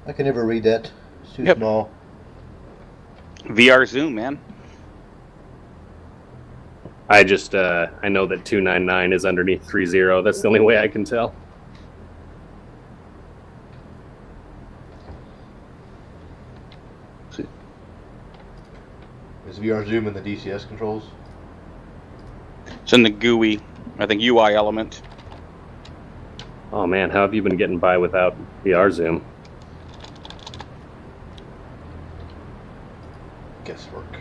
I can never read that. It's too Yep. small. VR zoom, man. I just I know that 299 is underneath 30. That's the only way I can tell. Is VR zoom in the DCS controls? It's in the GUI, I think UI element. Oh man, how have you been getting by without VR zoom? Guesswork.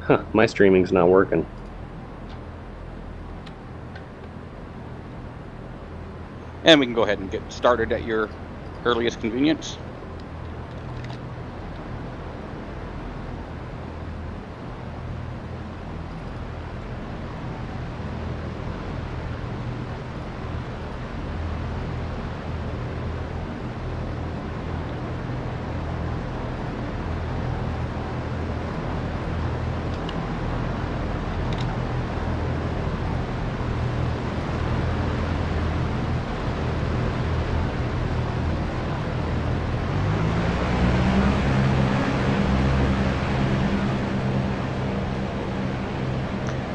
Huh, my streaming's not working. And we can go ahead and get started at your earliest convenience.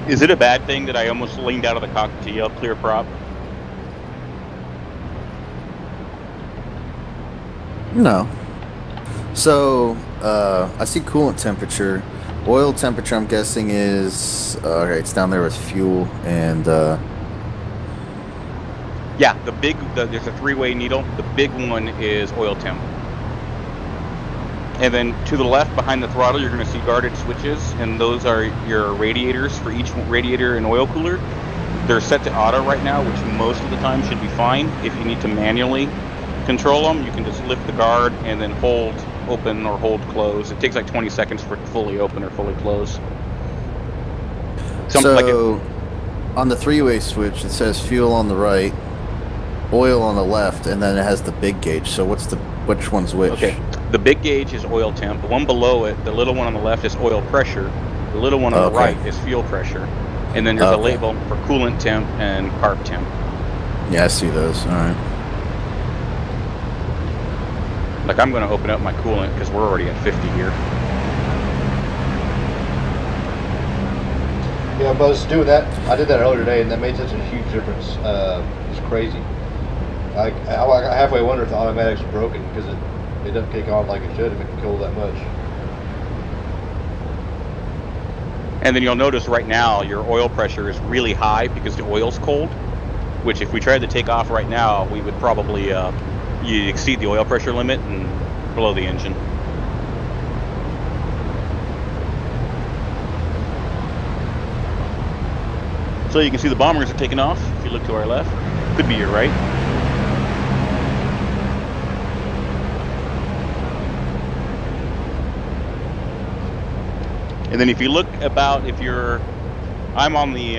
Is it a bad thing that I almost leaned out of the cockpit to yell clear prop? No. So, I see coolant temperature. Oil temperature, I'm guessing, is... okay, it's down there with fuel and... Yeah, there's a three-way needle. The big one is oil temp. And then to the left, behind the throttle, you're going to see guarded switches, and those are your radiators for each radiator and oil cooler. They're set to auto right now, which most of the time should be fine. If you need to manually control them, you can just lift the guard and then hold open or hold close. It takes like 20 seconds for it to fully open or fully close. On the three-way switch, it says fuel on the right, oil on the left, and then it has the big gauge. So which one's which? Okay. The big gauge is oil temp. The one below it, the little one on the left, is oil pressure. The little one on the right is fuel pressure. And then there's a label for coolant temp and carb temp. Yeah, I see those. All right. Like, I'm going to open up my coolant because we're already at 50 here. Yeah, but I was doing that. I did that earlier today, and that made such a huge difference. It's crazy. I halfway wonder if the automatic's broken because it doesn't kick on like it should if it can cool that much. And then you'll notice right now your oil pressure is really high because the oil's cold, which if we tried to take off right now, we would probably you exceed the oil pressure limit and blow the engine. So you can see the bombers are taking off. If you look to our left, could be your right. And then if you look I'm on the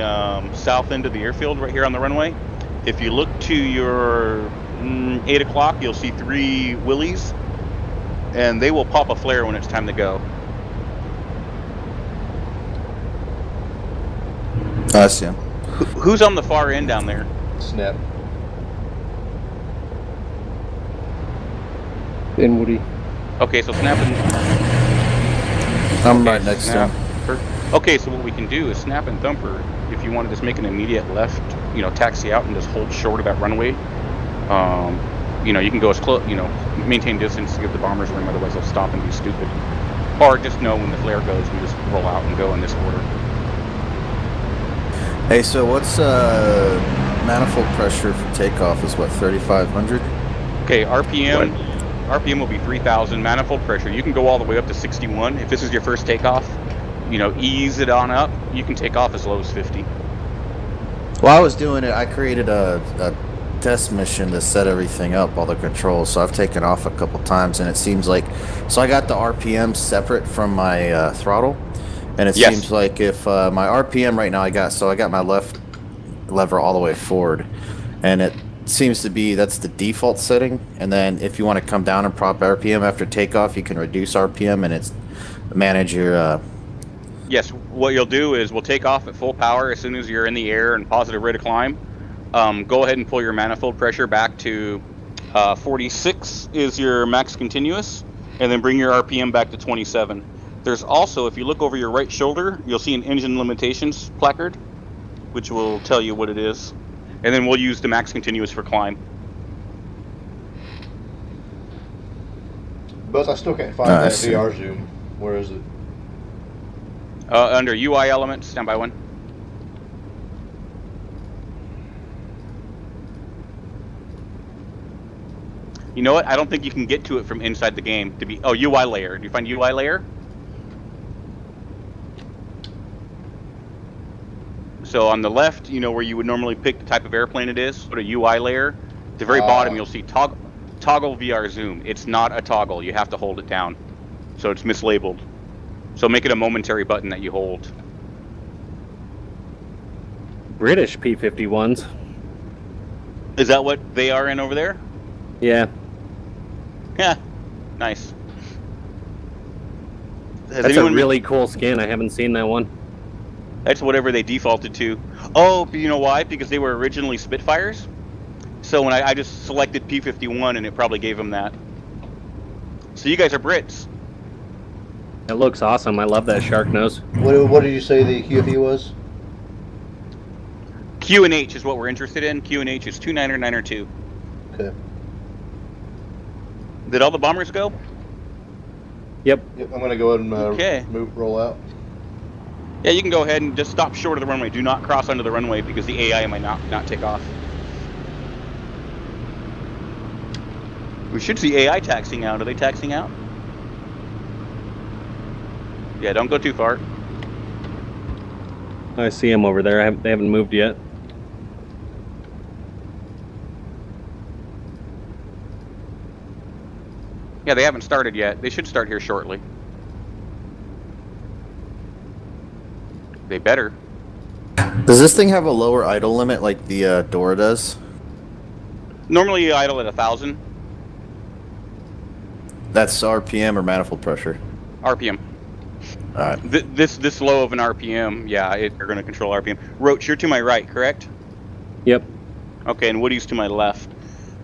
south end of the airfield right here on the runway. If you look to your 8 o'clock, you'll see 3 Willies, and they will pop a flare when it's time to go. I see him. Who's on the far end down there? Snap. And Woody. Okay, so Snap and... I'm right next to him. Okay, so what we can do is Snap and Thumper, if you want to just make an immediate left, taxi out and just hold short of that runway, you can go as close, maintain distance to give the bombers room, otherwise they'll stop and be stupid. Or just know when the flare goes, we just roll out and go in this order. Hey, so what's manifold pressure for takeoff is what, 3,500? Okay, RPM will be 3,000. Manifold pressure, you can go all the way up to 61. If this is your first takeoff, ease it on up. You can take off as low as 50. Well, I was doing it. I created a test mission to set everything up, all the controls. So I've taken off a couple times, and it seems like... So I got the RPM separate from my throttle. And it seems like if my RPM right now, I got my left lever all the way forward. And it seems to be, that's the default setting. And then if you want to come down and prop RPM after takeoff, you can reduce RPM and it's manage your... Yes, what you'll do is we'll take off at full power as soon as you're in the air and positive rate of climb. Go ahead and pull your manifold pressure back to 46 is your max continuous, and then bring your RPM back to 27. There's also, if you look over your right shoulder, you'll see an engine limitations placard, which will tell you what it is. And then we'll use the max continuous for climb. But I still can't find that VR zoom. Where is it? Under UI elements, standby one. You know what? I don't think you can get to it from inside the game. UI layer. Do you find UI layer? So on the left, you know where you would normally pick the type of airplane it is. Go to UI layer. At the very bottom, you'll see toggle VR zoom. It's not a toggle. You have to hold it down. So it's mislabeled. So make it a momentary button that you hold. British P-51s. Is that what they are in over there? Yeah. Yeah. Nice. That's a really cool skin. I haven't seen that one. That's whatever they defaulted to. Oh, you know why? Because they were originally Spitfires. So when I just selected P-51 and it probably gave them that. So you guys are Brits. It looks awesome. I love that shark nose. What did you say the QFE was? Q and H is what we're interested in. Q and H is 29 or 9 or 2. Okay. Did all the bombers go? Yep. Yep. I'm gonna go ahead and roll out. Yeah, you can go ahead and just stop short of the runway. Do not cross onto the runway because the AI might not take off. We should see AI taxiing out. Are they taxiing out? Yeah, don't go too far. I see them over there. They haven't moved yet. Yeah, they haven't started yet. They should start here shortly. They better. Does this thing have a lower idle limit like the Dora does? Normally you idle at 1,000. That's RPM or manifold pressure? RPM. Alright. This low of an RPM, yeah, you're going to control RPM. Roach, you're to my right, correct? Yep. Okay, and Woody's to my left.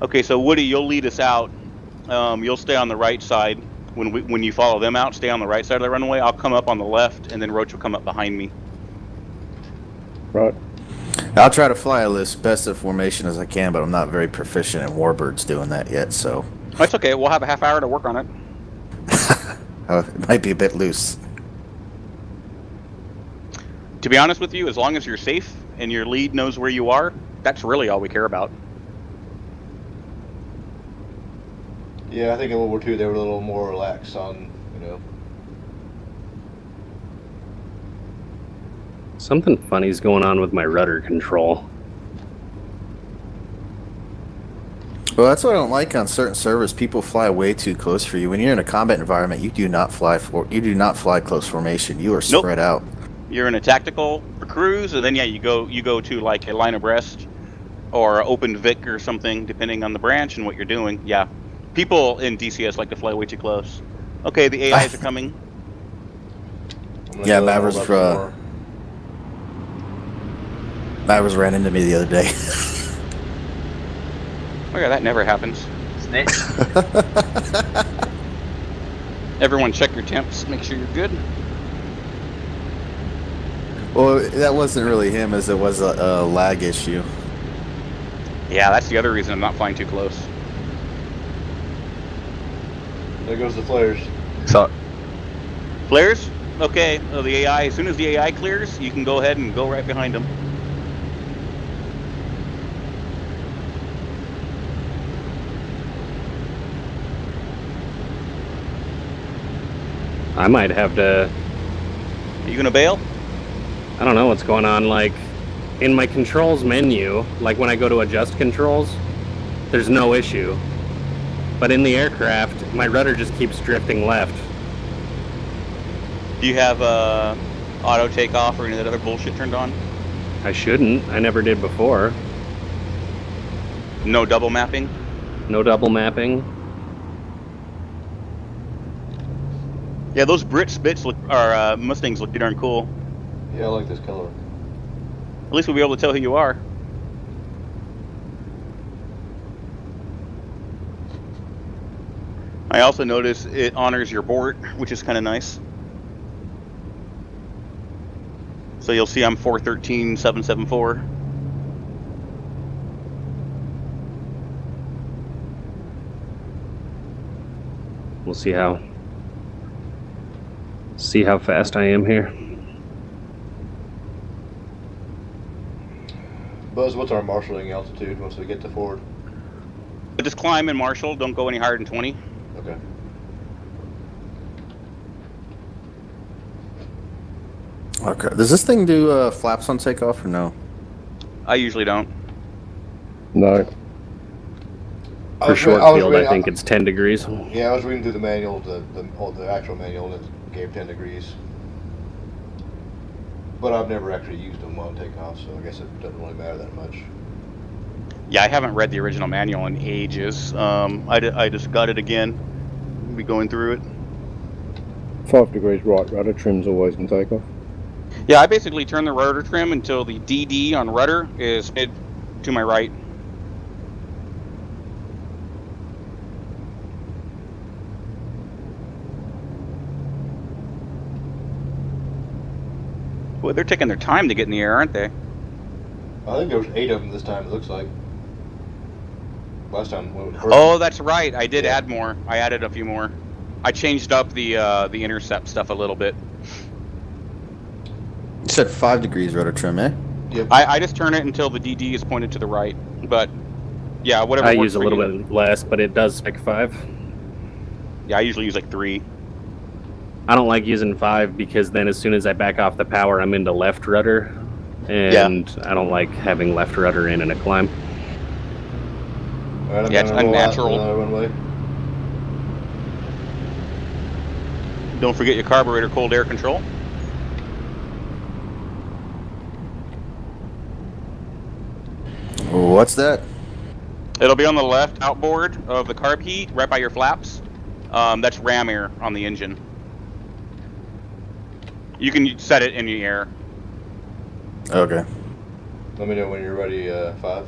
Okay, so Woody, you'll lead us out. You'll stay on the right side. When you follow them out, stay on the right side of the runway. I'll come up on the left, and then Roach will come up behind me. Right. I'll try to fly as best of formation as I can, but I'm not very proficient in Warbirds doing that yet, so... That's okay. We'll have a half hour to work on it. It might be a bit loose. To be honest with you, as long as you're safe and your lead knows where you are, that's really all we care about. Yeah, I think in World War II they were a little more relaxed on, Something funny's going on with my rudder control. Well, that's what I don't like on certain servers. People fly way too close for you. When you're in a combat environment, you do not fly close formation. You are spread out. You're in a tactical cruise, and then you go to like a line abreast or open Vic or something, depending on the branch and what you're doing. Yeah, people in DCS like to fly way too close. Okay, the AIs are coming. Yeah, Mavers ran into me the other day. Oh yeah, that never happens. Snake. Everyone check your temps, make sure you're good. Well, that wasn't really him, as it was a lag issue. Yeah, that's the other reason I'm not flying too close. There goes the flares. So, Flares? Okay, the AI, as soon as the AI clears, you can go ahead and go right behind them. I might have to... Are you gonna bail? I don't know what's going on. Like, in my controls menu, like when I go to adjust controls, there's no issue. But in the aircraft, my rudder just keeps drifting left. Do you have auto takeoff or any of that other bullshit turned on? I shouldn't. I never did before. No double mapping? No double mapping. Yeah, those Mustangs look darn cool. Yeah, I like this color. At least we'll be able to tell who you are. I also notice it honors your board, which is kind of nice. So you'll see I'm 413774. We'll see how fast I am here. Buzz, what's our marshalling altitude once we get to Ford? Just climb and marshal. Don't go any higher than 20. Okay. Okay. Does this thing do flaps on takeoff or no? I usually don't. No. For short field, I think it's 10 degrees. Yeah, I was reading through the manual, the actual manual, and it gave 10 degrees. But I've never actually used them on takeoff, so I guess it doesn't really matter that much. Yeah, I haven't read the original manual in ages. I just got it again. We'll be going through it. 5 degrees right rudder trim's always in takeoff. Yeah, I basically turn the rudder trim until the DD on rudder is mid to my right. Well, they're taking their time to get in the air, aren't they? I think there was 8 of them this time, it looks like. Last time. Oh, that's right. I did add more. I added a few more. I changed up the intercept stuff a little bit. You said 5 degrees rudder trim, eh? Yep. I just turn it until the DD is pointed to the right. But, yeah, whatever I works use a for little you. bit less, but it does spec 5. Yeah, I usually use like 3. I don't like using 5 because then as soon as I back off the power, I'm into left rudder. And I don't like having left rudder in a climb. All right, I'm Yeah, it's gonna roll out unnatural. another runway. Don't forget your carburetor cold air control. What's that? It'll be on the left outboard of the carb heat, right by your flaps. That's ram air on the engine. You can set it in the air. Okay. Let me know when you're ready, 5.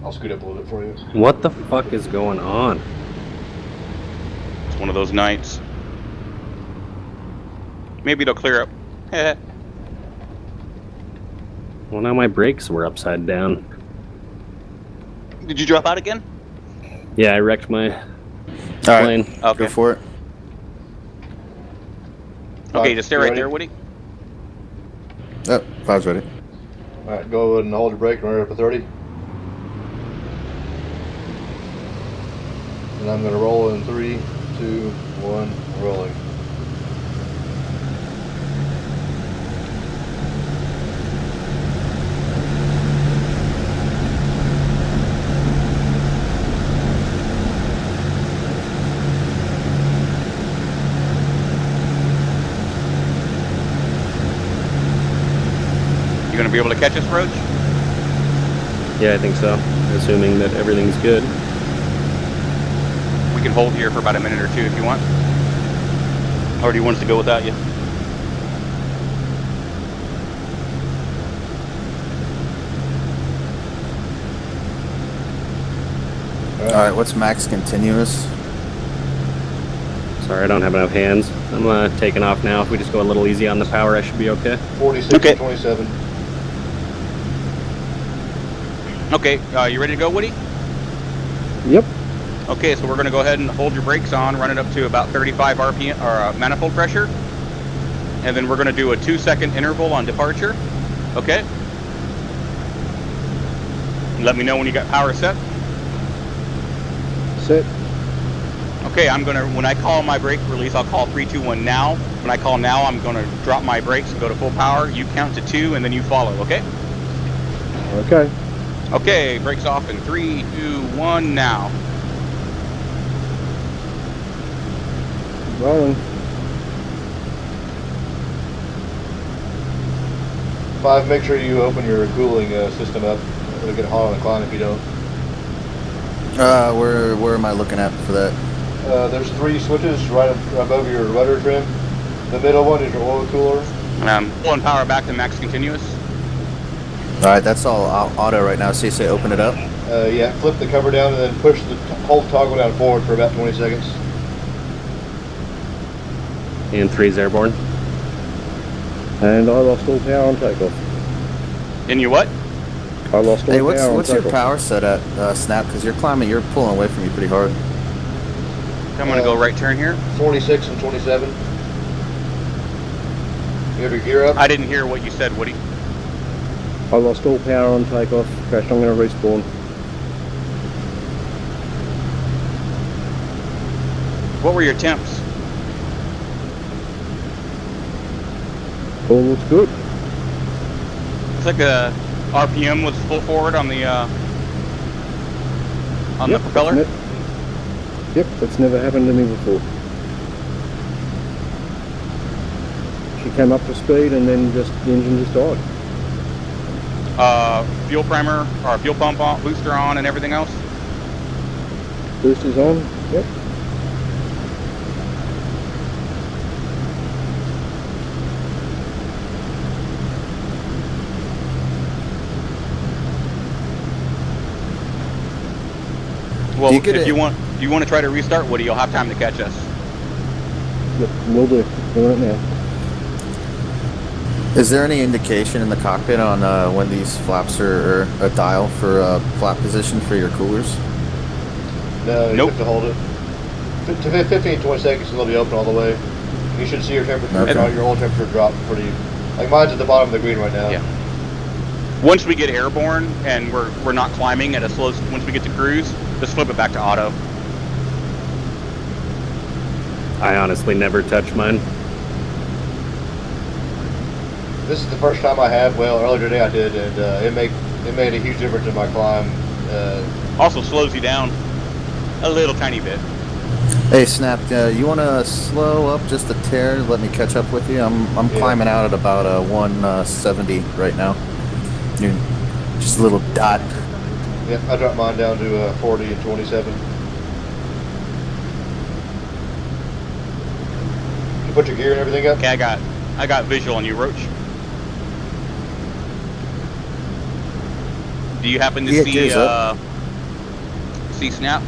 I'll scoot up a little bit for you. What the fuck is going on? It's one of those nights. Maybe it'll clear up. Well, now my brakes were upside down. Did you drop out again? Yeah, I wrecked my All right. plane. Okay. Go for it. Okay, just stay You right ready? there, Woody. Yep, 5's ready. All right, go ahead and hold your brake and run it up to 30. And I'm going to roll in 3, 2, 1, rolling. You gonna be able to catch us, Roach? Yeah, I think so. Assuming that everything's good. We can hold here for about a minute or two if you want. Or do you want us to go without you? All right, what's max continuous? Sorry, I don't have enough hands. I'm taking off now. If we just go a little easy on the power, I should be okay. 46 Okay. and 27. Okay, you ready to go, Woody? Yep. Okay, so we're gonna go ahead and hold your brakes on, run it up to about 35 RPM or manifold pressure, and then we're gonna do a 2-second interval on departure. Okay. Let me know when you got power set. Set. Okay, I'm gonna, when I call my brake release, I'll call 3, 2, 1 now. When I call now, I'm gonna drop my brakes and go to full power. You count to 2, and then you follow. Okay. Okay. Okay, brakes off in 3, 2, 1 now. Rolling. 5, make sure you open your cooling system up. It'll get hot on the climb if you don't. Where am I looking at for that? There's 3 switches right above your rudder trim. The middle one is your oil cooler. Pulling power back to max continuous. All right, that's all auto right now. So you say open it up. Yeah, flip the cover down and then push the hold toggle down forward for about 20 seconds. And 3's airborne. And I lost all power on takeoff. And you what? I lost all Hey, power on what's your takeoff. power set at, Snap? Because you're climbing, you're pulling away from me pretty hard. I'm gonna go right turn here. 46 and 27. You have your gear up? I didn't hear what you said, Woody. I lost all power on takeoff. Crashed. I'm going to respawn. What were your temps? All looks good. Looks like the RPM was full forward on the propeller. Yep, that's never happened to me before. She came up to speed and then the engine just died. Fuel primer or fuel pump on, booster on, and everything else. Boosters on. Yep. Well, Do you get if it- you want to try to restart, Woody, you'll have time to catch us. Yep, will do. Doing it now. Is there any indication in the cockpit on when these flaps are, or a dial for flap position for your coolers? No, you Nope. have to hold it. To 15, 20 seconds, and they'll be open all the way. You should see your temperature Okay. drop, your oil temperature drop pretty. Like mine's at the bottom of the green right now. Yeah. Once we get airborne and we're not climbing at a slow, once we get to cruise, just flip it back to auto. I honestly never touch mine. This is the first time I have. Well, earlier today I did, and it made a huge difference in my climb. Also slows you down a little tiny bit. Hey, Snap, you want to slow up just a tear? Let me catch up with you. I'm Yeah. climbing out at about 170 right now. Just a little dot. Yeah, I dropped mine down to 40 and 27. You put your gear and everything up? Okay, I got visual on you, Roach. Do you happen to Yeah, see gears up. see Snap?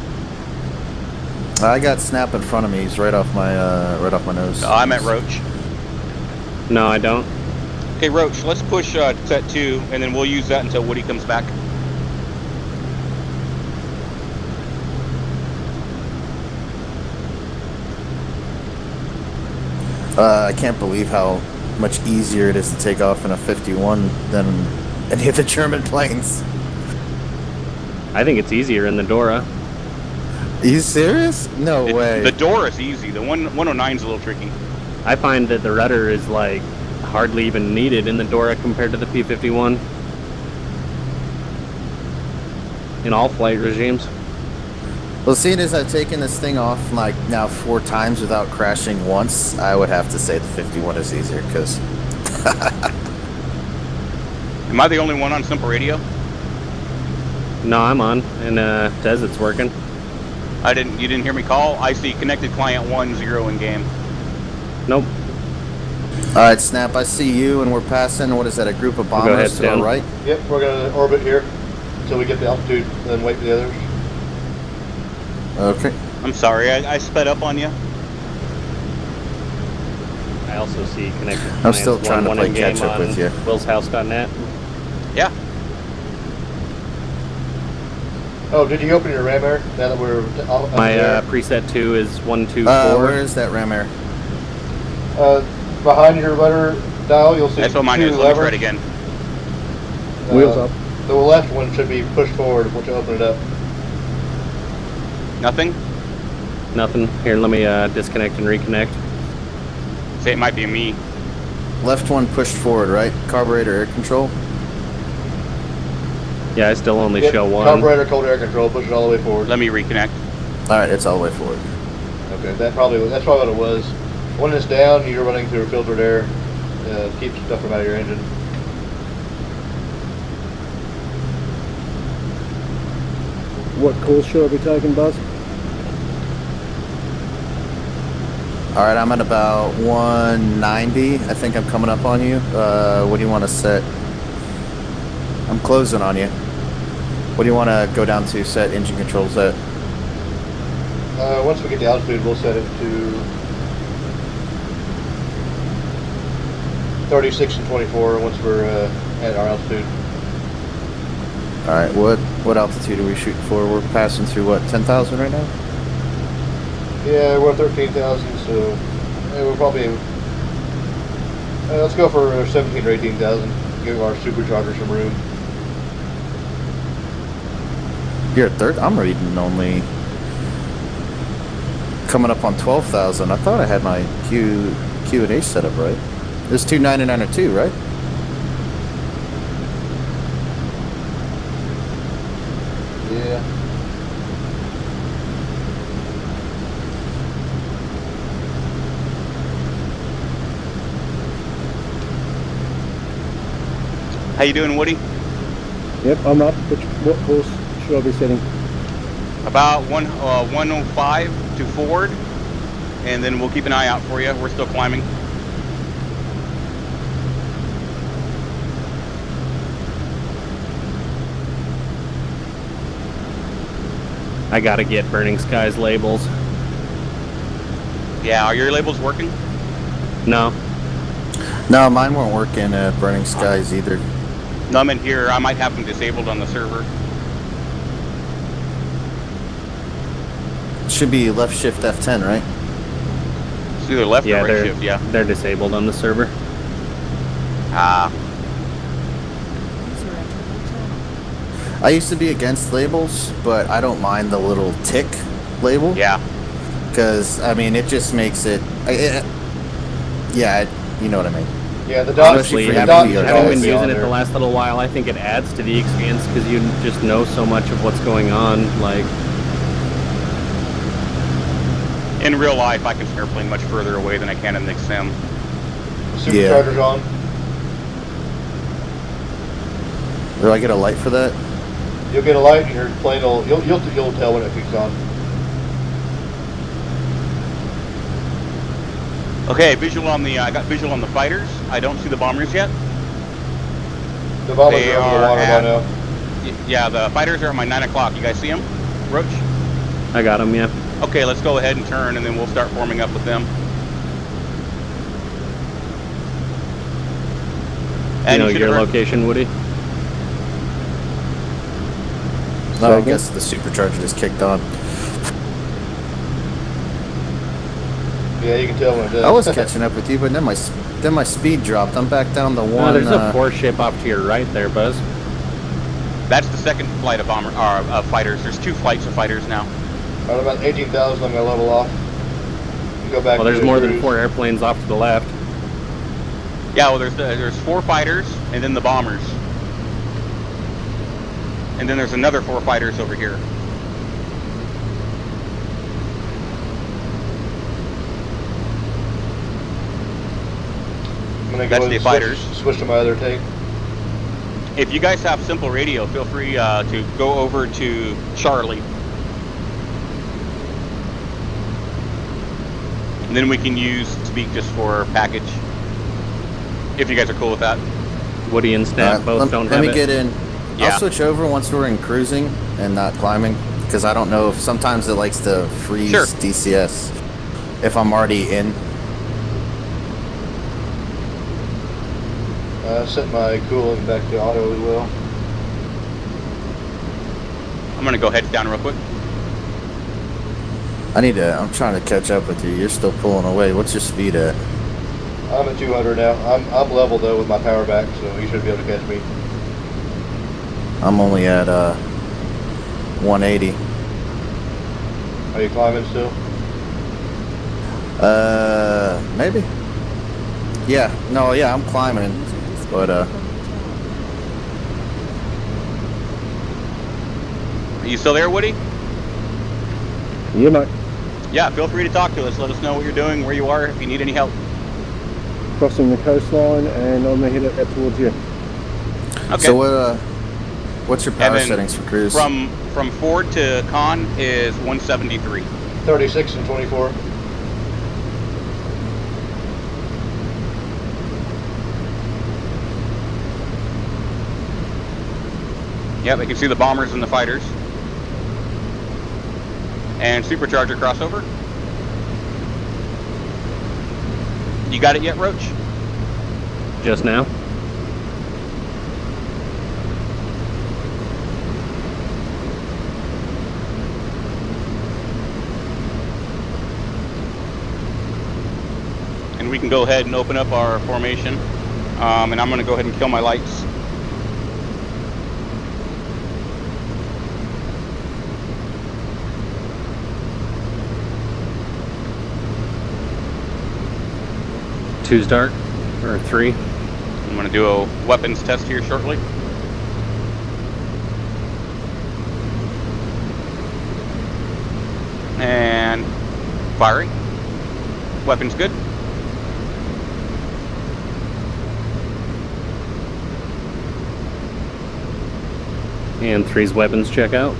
I got Snap in front of me. He's right off my nose. I'm at Roach. No, I don't. Okay, Roach, let's push set 2, and then we'll use that until Woody comes back. I can't believe how much easier it is to take off in a 51 than any of the German planes. I think it's easier in the Dora. Are you serious? No way. The door is easy. The 109 is a little tricky. I find that the rudder is like hardly even needed in the Dora compared to the P-51 in all flight regimes. Well, seeing as I've taken this thing off like now 4 times without crashing once, I would have to say the 51 is easier because. Am I the only one on simple radio? No, I'm on, and says it's working. You didn't hear me call? I see connected client 1-0 in game. Nope. All right, Snap. I see you, and we're passing. What is that? A group of Go ahead, bombers to our Stan. right. Yep, we're going to orbit here until we get the altitude, then wait for the others. Okay. I'm sorry, I sped up on you. I also see connected. I'm still trying to one play in game catch up on with you. willshouse.net. Yeah. Oh, did you open your RAM air now that we're up My in the air? preset 2 is 124. Where is that ram air? Behind your rudder dial, you'll see That's what mine 2 is. Let me try levers. it again. Wheels up. The left one should be pushed forward once you open it up. Nothing? Nothing. Here, let me disconnect and reconnect. Say it might be me. Left one pushed forward, right? Carburetor air control. Yeah, I still only Yep, show one. Carburetor, cold air control, push it all the way forward. Let me reconnect. All right, it's all the way forward. Okay, that's probably what it was. When it's down, you're running through filtered air. Keeps stuff from out of your engine. What course should I be taking, Buzz? All right, I'm at about 190. I think I'm coming up on you. What do you want to set? I'm closing on you. What do you want to go down to set engine controls at? Once we get the altitude, we'll set it to 36 and 24 once we're at our altitude. All right, what altitude are we shooting for? We're passing through what, 10,000 right now? Yeah, we're at 13,000, so we'll probably let's go for 17 or 18,000. Give our supercharger some room. You're at third. I'm reading only coming up on 12,000. I thought I had my Q&A set up right. It's 299 right? Yeah. How you doing, Woody? Yep, I'm up. What course should I be setting? About 105 to forward, and then we'll keep an eye out for you. We're still climbing. I gotta get Burning Skies labels. Yeah, are your labels working? No. No, mine weren't working at Burning Skies either. No, I'm in here. I might have them disabled on the server. Should be left shift F10, right? It's either left or right shift, yeah. They're disabled on the server. Ah. I used to be against labels, but I don't mind the little tick label. Yeah. Because, I mean, it just makes it... yeah, you know what I mean. Yeah, the dots. Honestly, for having your been guys. using it the last little while, I think it adds to the experience because you just know so much of what's going on. Like, In real life, I can see an airplane much further away than I can in the sim. Supercharger's on. Do I get a light for that? You'll get a light, and your plane will. You'll tell when it kicks on. Okay, visual on the. I got visual on the fighters. I don't see the bombers yet. The bombers They are over the are water at- by now. Yeah, the fighters are at my 9 o'clock. You guys see them, Roach? I got them, yeah. Okay, let's go ahead and turn, and then we'll start forming up with them. You know should your have heard- location, Woody? No, I guess the supercharger just kicked on. Yeah, you can tell when it does. I was catching up with you, but then my speed dropped. I'm back down to one. There's a 4 ship off to your right there, Buzz. That's the second flight of fighters. There's 2 flights of fighters now. At about 18,000, I'm gonna level off. Go back. Well, to there's the more than cruise. 4 airplanes off to the left. Yeah, well, there's 4 fighters, and then the bombers. And then there's another 4 fighters over here. I'm gonna go That's and the fighters. Switch to my other tank. If you guys have simple radio, feel free to go over to Charlie. And then we can use speak just for package. If you guys are cool with that. Woody and Stab both don't let have me it. get in. Yeah. I'll switch over once we're in cruising and not climbing, because I don't know if sometimes it likes to freeze Sure. DCS if I'm already in. Set my coolant back to auto as well. I'm gonna go heads down real quick. I'm trying to catch up with you. You're still pulling away. What's your speed at? I'm at 200 now. I'm level though with my power back, so you should be able to catch me. I'm only at 180. Are you climbing still? Maybe. Yeah. No. Yeah, I'm climbing, but Are you still there, Woody? Yeah, mate. Yeah, feel free to talk to us. Let us know what you're doing, where you are, if you need any help. Crossing the coastline, and I'm gonna head out towards you. Okay. So what's your And power then settings for cruise? From Ford to Con is 173. 36 and 24. Yep, I can see the bombers and the fighters. And supercharger crossover. You got it yet, Roach? Just now. And we can go ahead and open up our formation. And I'm going to go ahead and kill my lights. Two's dark, or 3. I'm going to do a weapons test here shortly. And firing. Weapons good. And 3's weapons check out.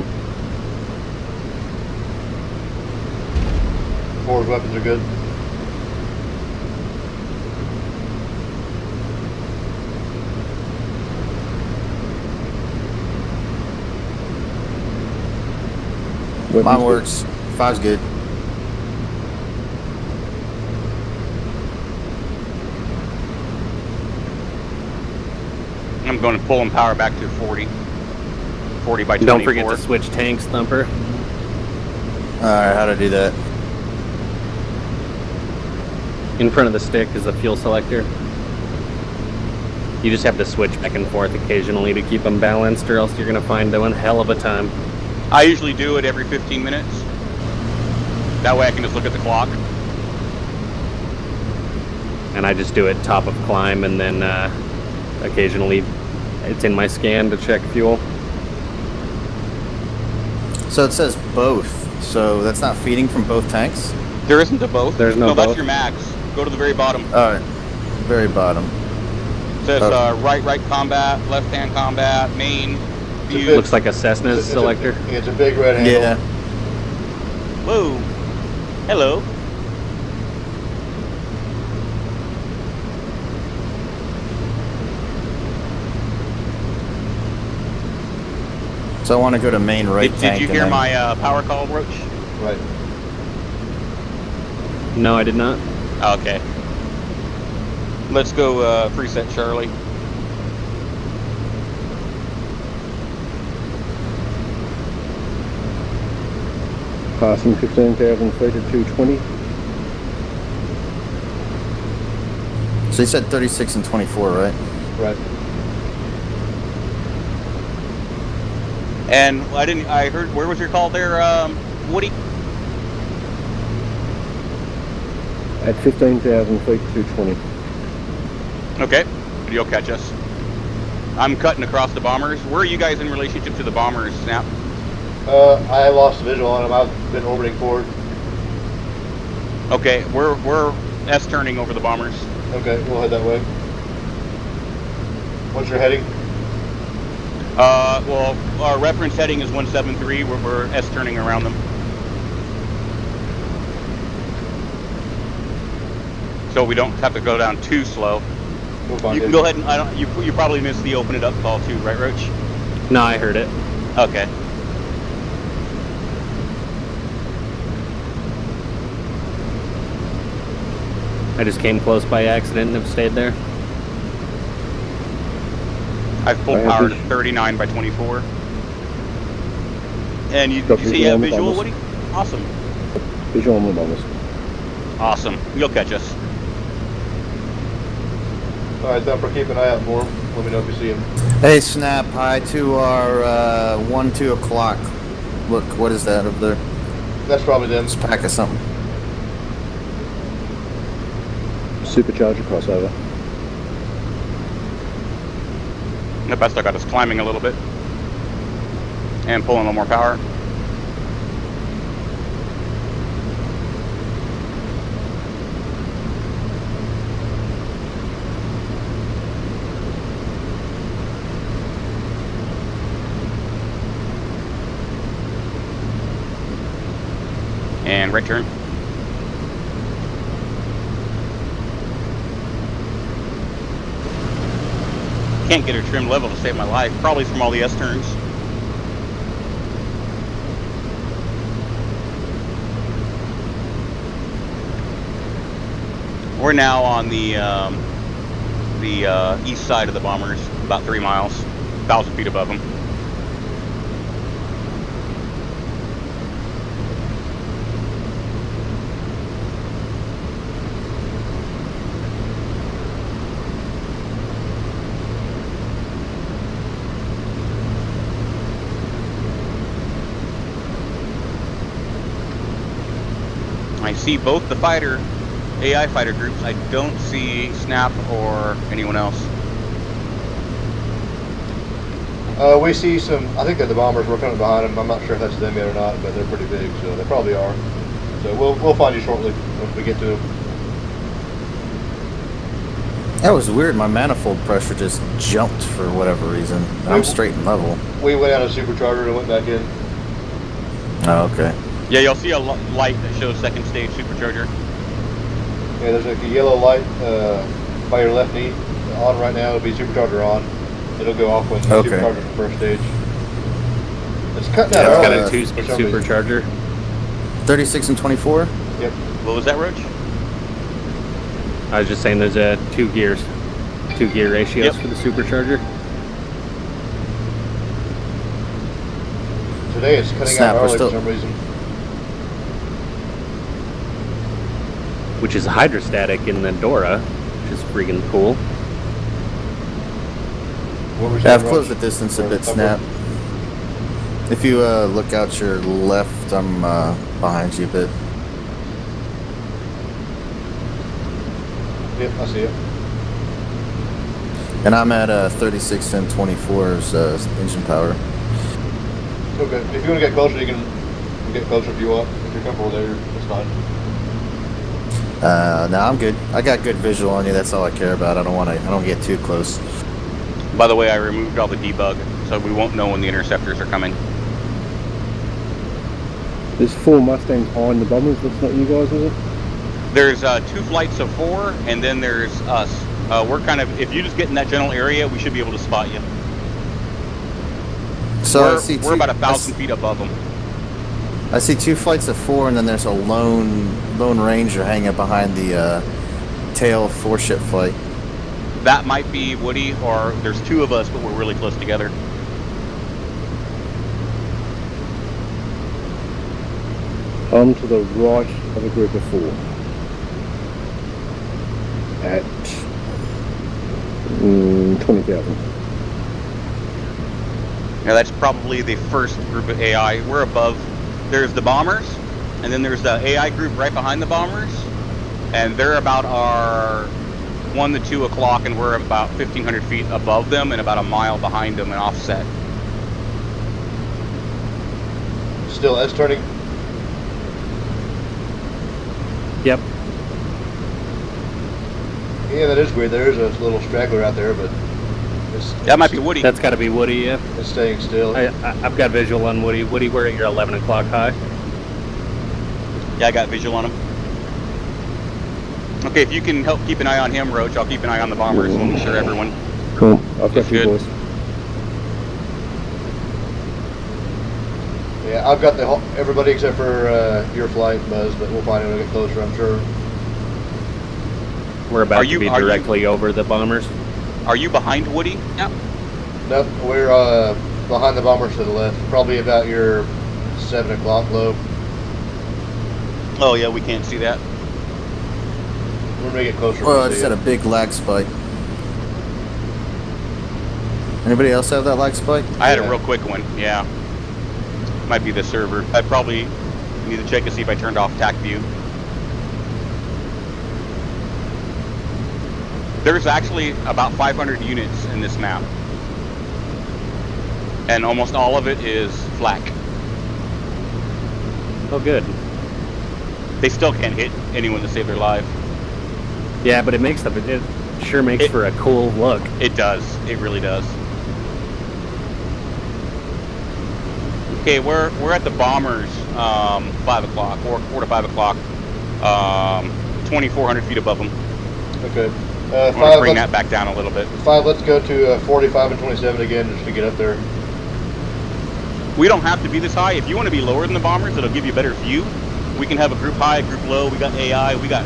4's weapons are good. Mine works. 5's good. I'm going to pull and power back to 40. 40 by 24. Don't forget to switch tanks, Thumper. Alright, how to do that? In front of the stick is the fuel selector. You just have to switch back and forth occasionally to keep them balanced, or else you're going to find one hell of a time. I usually do it every 15 minutes. That way I can just look at the clock. And I just do it top of climb, and then occasionally it's in my scan to check fuel. So it says both. So that's not feeding from both tanks? There isn't a both. There's no that's both. your max. Go to the very bottom. Alright. Very bottom. It says Okay. right combat, left hand combat, main, view. Looks like a Cessna selector. It's a big red handle. Yeah. Whoa. Hello. So I want to go to main right Did tank. you and hear then- my power call, Roach? Right. No, I did not. Okay. Let's go preset Charlie. Passing 15,000 feet at 220. So you said 36 and 24, right? Right. And I heard, where was your call there, Woody? At 15,000 feet, 220. Okay. You'll catch us. I'm cutting across the bombers. Where are you guys in relationship to the bombers, Snap? I lost the visual on them. I've been orbiting forward. Okay, we're S-turning over the bombers. Okay, we'll head that way. What's your heading? Well, our reference heading is 173. We're S-turning around them. So we don't have to go down too slow. We'll find You can it. go ahead and, you probably missed the open it up call too, right, Roach? No, I heard it. Okay. I just came close by accident and have stayed there. I've pulled I have power to vis- 39 by 24. And you Got see a visual on the visual, bombers. Woody? Awesome. Visual on the bombers. Awesome. You'll catch us. Alright, Thumper, keep an eye out for him. Let me know if you see him. Hey, Snap, hi to our 2 o'clock. Look, what is that over there? That's probably them. It's a pack of something. Supercharger crossover. The best I got is climbing a little bit. And pulling a little more power. And right turn. Can't get a trim level to save my life. Probably from all the S turns. We're now on the east side of the bombers, about 3 miles, 1,000 feet above them. I see both the AI fighter groups. I don't see Snap or anyone else. We see some, I think that the bombers were coming behind them. I'm not sure if that's them yet or not, but they're pretty big, so they probably are. So we'll find you shortly once we get to them. That was weird. My manifold pressure just jumped for whatever reason. I'm straight and level. We went out of supercharger and went back in. Oh, okay. Yeah, you'll see a light that shows second stage supercharger. Yeah, there's like a yellow light by your left knee on right now. It'll be supercharger on. It'll go off when the supercharger's the first stage. It's cutting out. It's got early a 2-speed supercharger. 36 and 24? Yep. What was that, Roach? I was just saying there's a 2 gear ratios for the supercharger. Today it's cutting out early for some reason. Which is hydrostatic in the Dora, which is freaking cool. Yeah, I've closed the distance a bit, Snap. If you look out your left, I'm behind you a bit. Yep, I see it. And I'm at 36 and 24's engine power. Okay, if you want to get closer, you can get closer if you want. If you're comfortable there, it's fine. No, I'm good. I got good visual on you. That's all I care about. I don't get too close. By the way, I removed all the debug, so we won't know when the interceptors are coming. There's 4 Mustangs behind the bombers. That's not you guys, is it? There's 2 flights of 4, and then there's us. We're kind of, if you just get in that general area, we should be able to spot you. So we're about 1,000 feet above them. I see 2 flights of 4, and then there's a lone ranger hanging behind the tail 4-ship flight. That might be Woody, or there's 2 of us, but we're really close together. I'm to the right of a group of 4. At 20,000. Now that's probably the first group of AI. We're above. There's the bombers, and then there's the AI group right behind the bombers, and they're about our 1 to 2 o'clock, and we're about 1,500 feet above them and about a mile behind them and offset. Still S turning. Yep. Yeah, that is weird. There is a little straggler out there, but That might be Woody. That's got to be Woody, yeah. it's staying still. I've got visual on Woody. Woody, we're at your 11 o'clock high. Yeah, I got visual on him. Okay, if you can help keep an eye on him, Roach, I'll keep an eye on the bombers. We'll make sure everyone. Cool. I've got That's you good. boys. Yeah, I've got everybody except for your flight, Buzz, but we'll find it when we get closer, I'm sure. We're about to be directly over the bombers. Are you behind Woody? Yeah. Nope, we're behind the bombers to the left, probably about your 7 o'clock low. Oh yeah, we can't see that. When we get closer, Well, I we'll just see had it. a big lag spike. Anybody else have that lag spike? I had a Yeah. real quick one. Yeah. Might be the server. I probably need to check to see if I turned off TAC view. There's actually about 500 units in this map, and almost all of it is flak. Oh, good. They still can't hit anyone to save their life. Yeah, but it sure makes for a cool look. It does. It really does. Okay, we're at the bombers, 5 o'clock, 4 to 5 o'clock, 2,400 feet above them. Okay. I'm gonna bring that back down a little bit. 5, let's go to 45 and 27 again just to get up there. We don't have to be this high. If you want to be lower than the bombers, it'll give you a better view. We can have a group high, a group low. We got AI. We got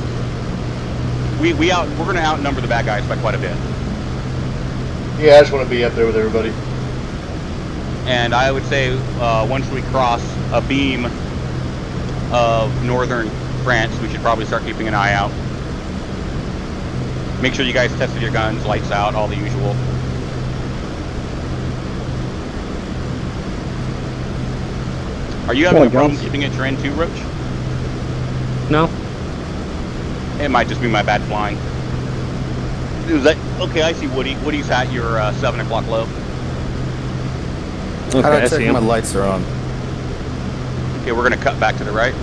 we're going to outnumber the bad guys by quite a bit. Yeah, I just want to be up there with everybody. And I would say once we cross a beam of northern France, we should probably start keeping an eye out. Make sure you guys tested your guns, lights out, all the usual. Are you having a problem keeping at your end too, Roach? No. It might just be my bad flying. Okay, I see Woody. Woody's at your 7 o'clock low. Okay, How do I I see check my him. lights are on? Okay, we're going to cut back to the right.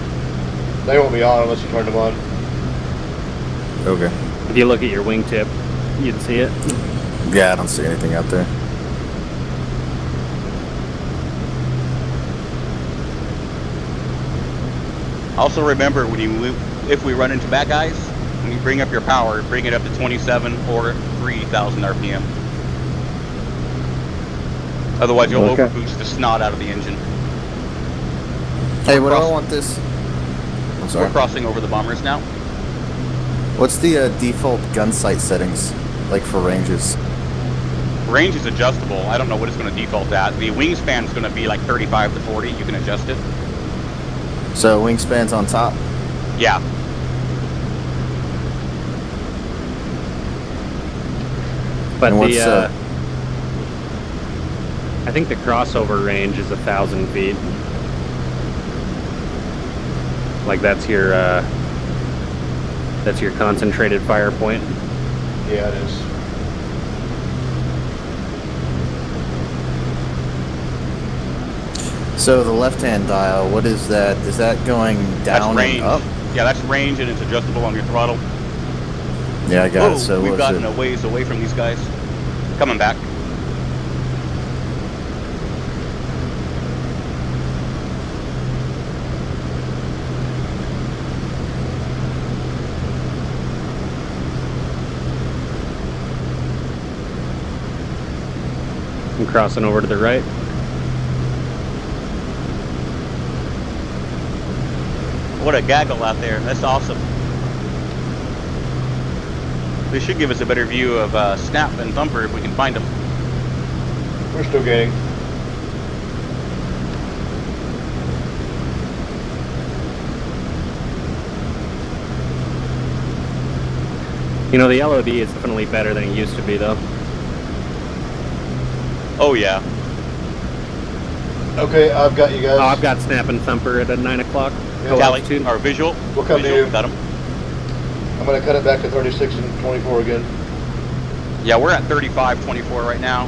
They won't be on unless you turn them on. Okay. If you look at your wingtip, you'd see it. Yeah, I don't see anything out there. Also remember, if we run into bad guys, when you bring up your power, bring it up to 27 or 3,000 RPM. Otherwise, you'll overboost the snot out of the engine. Hey, what do I want this? I'm sorry. We're crossing over the bombers now. What's the default gun sight settings, like for ranges? Range is adjustable. I don't know what it's going to default at. The wingspan is going to be like 35 to 40. You can adjust it. So wingspan's on top? Yeah. But And what's, I think the crossover range is 1,000 feet. Like that's your concentrated fire point. Yeah, it is. So the left-hand dial, what is that? Is that going down That's range. and up? Yeah, that's range, and it's adjustable on your throttle. Yeah, I got it. So we've what's gotten it? a ways away from these guys. Coming back. I'm crossing over to the right. What a gaggle out there. That's awesome. They should give us a better view of Snap and Thumper if we can find them. We're still gaining. You know, the LOD is definitely better than it used to be, though. Oh, yeah. Okay, I've got you guys. Oh, I've got Snap and Thumper at 9 o'clock. Yeah. Altitude. Our visual. We'll come to Visual, you. got 'em. I'm going to cut it back to 36 and 24 again. Yeah, we're at 35, 24 right now.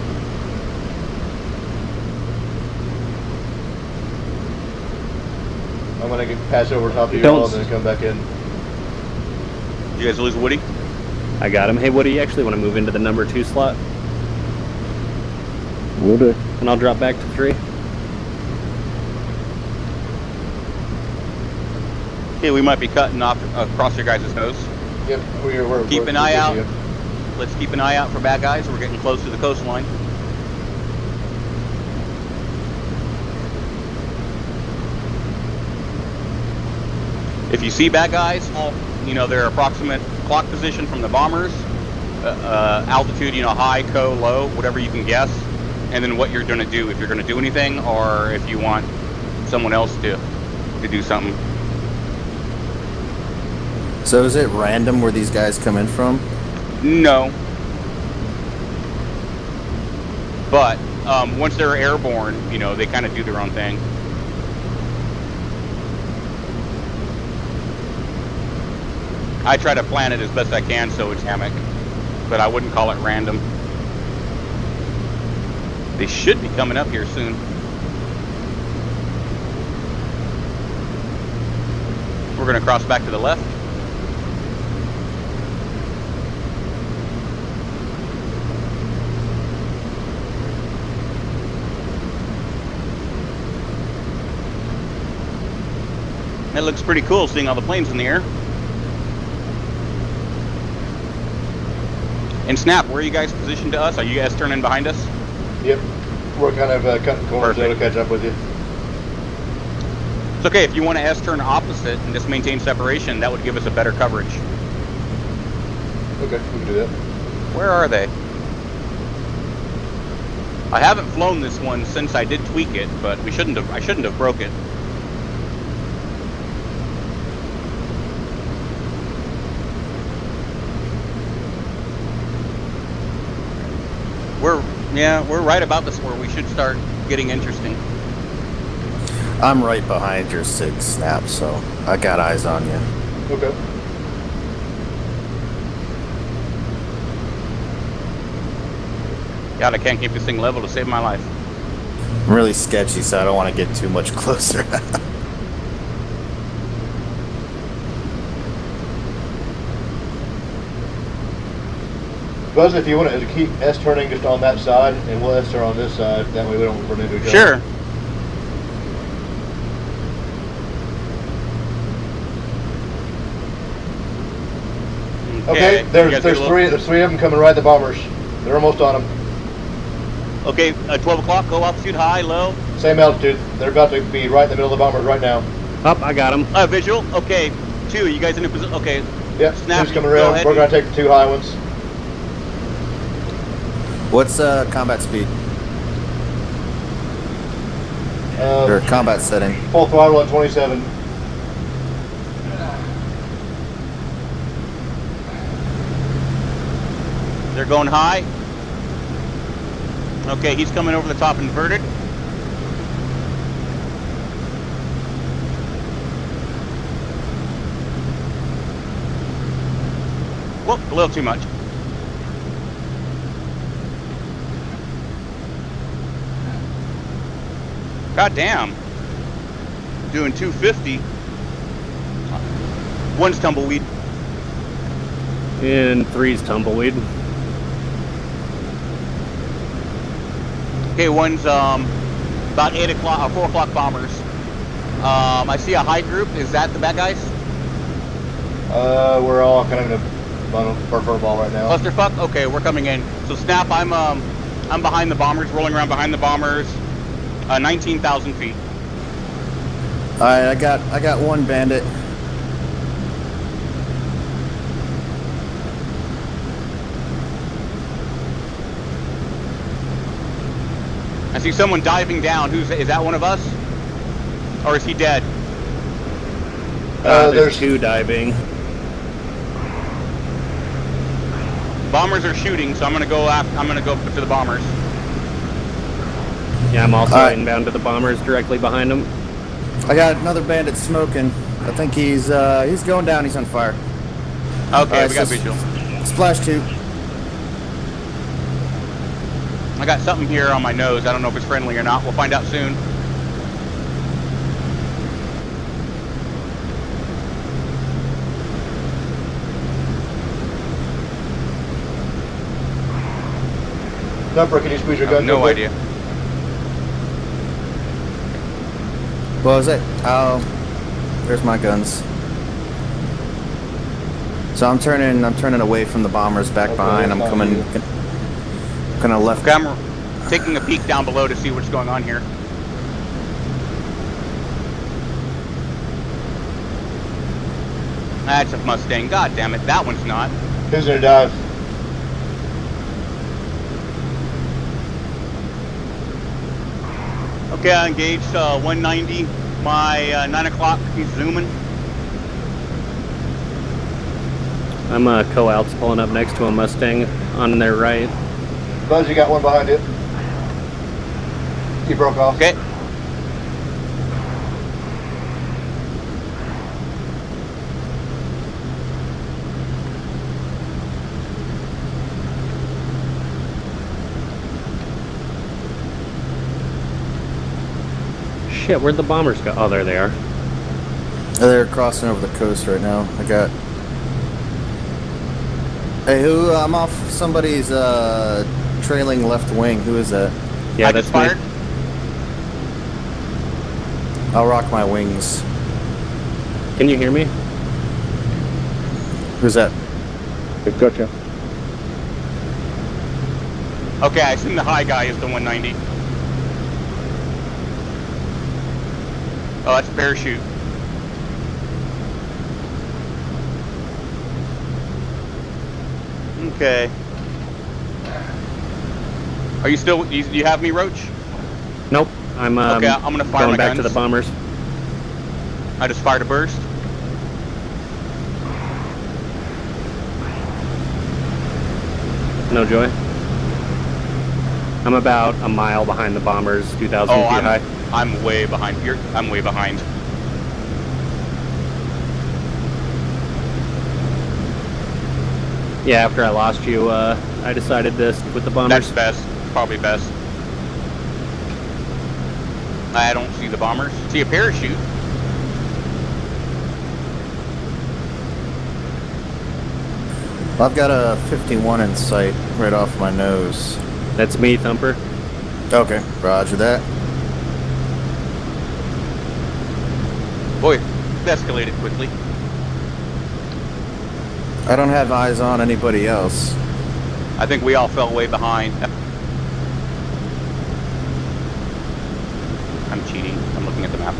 I'm going to pass over top of you Don't all and then come back in. Did you guys lose Woody? I got him. Hey, Woody, you actually want to move into the number 2 slot? Will do. And I'll drop back to 3. Okay, we might be cutting off across your guys' nose. Yep, we're Keep an eye with out. you. Let's keep an eye out for bad guys. We're getting close to the coastline. If you see bad guys, you know, their approximate clock position from the bombers, altitude, you know, high, low, whatever you can guess, and then what you're going to do, if you're going to do anything, or if you want someone else to do something. So is it random where these guys come in from? No. But once they're airborne, you know, they kind of do their own thing. I try to plan it as best I can so it's dynamic, but I wouldn't call it random. They should be coming up here soon. We're going to cross back to the left. That looks pretty cool, seeing all the planes in the air. And Snap, where are you guys positioned to us? Are you guys turning behind us? Yep, we're kind of cutting corners there to catch up with you. It's okay, if you want to S-turn opposite and just maintain separation, that would give us a better coverage. Okay, we can do that. Where are they? I haven't flown this one since I did tweak it, but I shouldn't have broke it. We're right about this where we should start getting interesting. I'm right behind your SIG snap, so I got eyes on you. Okay. God, I can't keep this thing level to save my life. I'm really sketchy, so I don't want to get too much closer. Buzz, if you want to keep S turning just on that side, and we'll S turn on this side. That way we don't run into each other. Sure. Okay, there's three of them coming right at the bombers. They're almost on them. Okay, 12 o'clock, go altitude, high, low. Same altitude. They're about to be right in the middle of the bombers right now. Up, I got him. Visual. Okay, 2. You guys in a position? Okay. Yep. Snap. Two's coming around. We're gonna take the 2 high ones. What's combat speed? Or combat setting? Full throttle on 27. They're going high. Okay, he's coming over the top inverted. Whoop, a little too much. God damn. Doing 250. One's tumbleweed. And 3's tumbleweed. Okay, one's about 8 o'clock or 4 o'clock bombers. I see a high group. Is that the bad guys? We're all kind of in a fur ball right now. Clusterfuck? Okay, we're coming in. So Snap, I'm behind the bombers, rolling around behind the bombers. 19,000 feet. All right, I got one bandit. I see someone diving down. Is that one of us? Or is he dead? There's 2 diving. Bombers are shooting, so I'm gonna go to the bombers. Yeah, I'm also inbound to the bombers directly behind them. I got another bandit smoking. I think he's going down. He's on fire. Okay, we got visual. Splash 2. I got something here on my nose. I don't know if it's friendly or not. We'll find out soon. Number, can you squeeze your gun? No idea. What was it? Oh, there's my guns. So I'm turning away from the bombers back behind. I'm coming. Gonna left. Okay, I'm taking a peek down below to see what's going on here. That's a Mustang. God damn it, that one's not. Who's gonna dive? Okay, I engaged 190. My 9 o'clock, he's zooming. I'm co-outs pulling up next to a Mustang on their right. Buzz, you got one behind you. He broke off. Okay. Shit, where'd the bombers go? Oh, there they are. They're crossing over the coast right now. I got. Hey, who? I'm off somebody's trailing left wing. Who is that? Yeah, I that's just fired. me. I'll rock my wings. Can you hear me? Who's that? Gotcha. Okay, I assume the high guy is the 190. Oh, that's a parachute. Okay. Are you still? You have me, Roach? Nope. I'm Okay, I'm gonna fire going my back to guns. the bombers. I just fired a burst. No joy. I'm about a mile behind the bombers, 2,000 Oh, feet high. I'm way behind. I'm way behind. Yeah, after I lost you, I decided to stick with the bombers. That's best. Probably best. I don't see the bombers. See a parachute. I've got a 51 in sight right off my nose. That's me, Thumper. Okay, roger that. Boy, it escalated quickly. I don't have eyes on anybody else. I think we all fell way behind. I'm cheating. I'm looking at the map.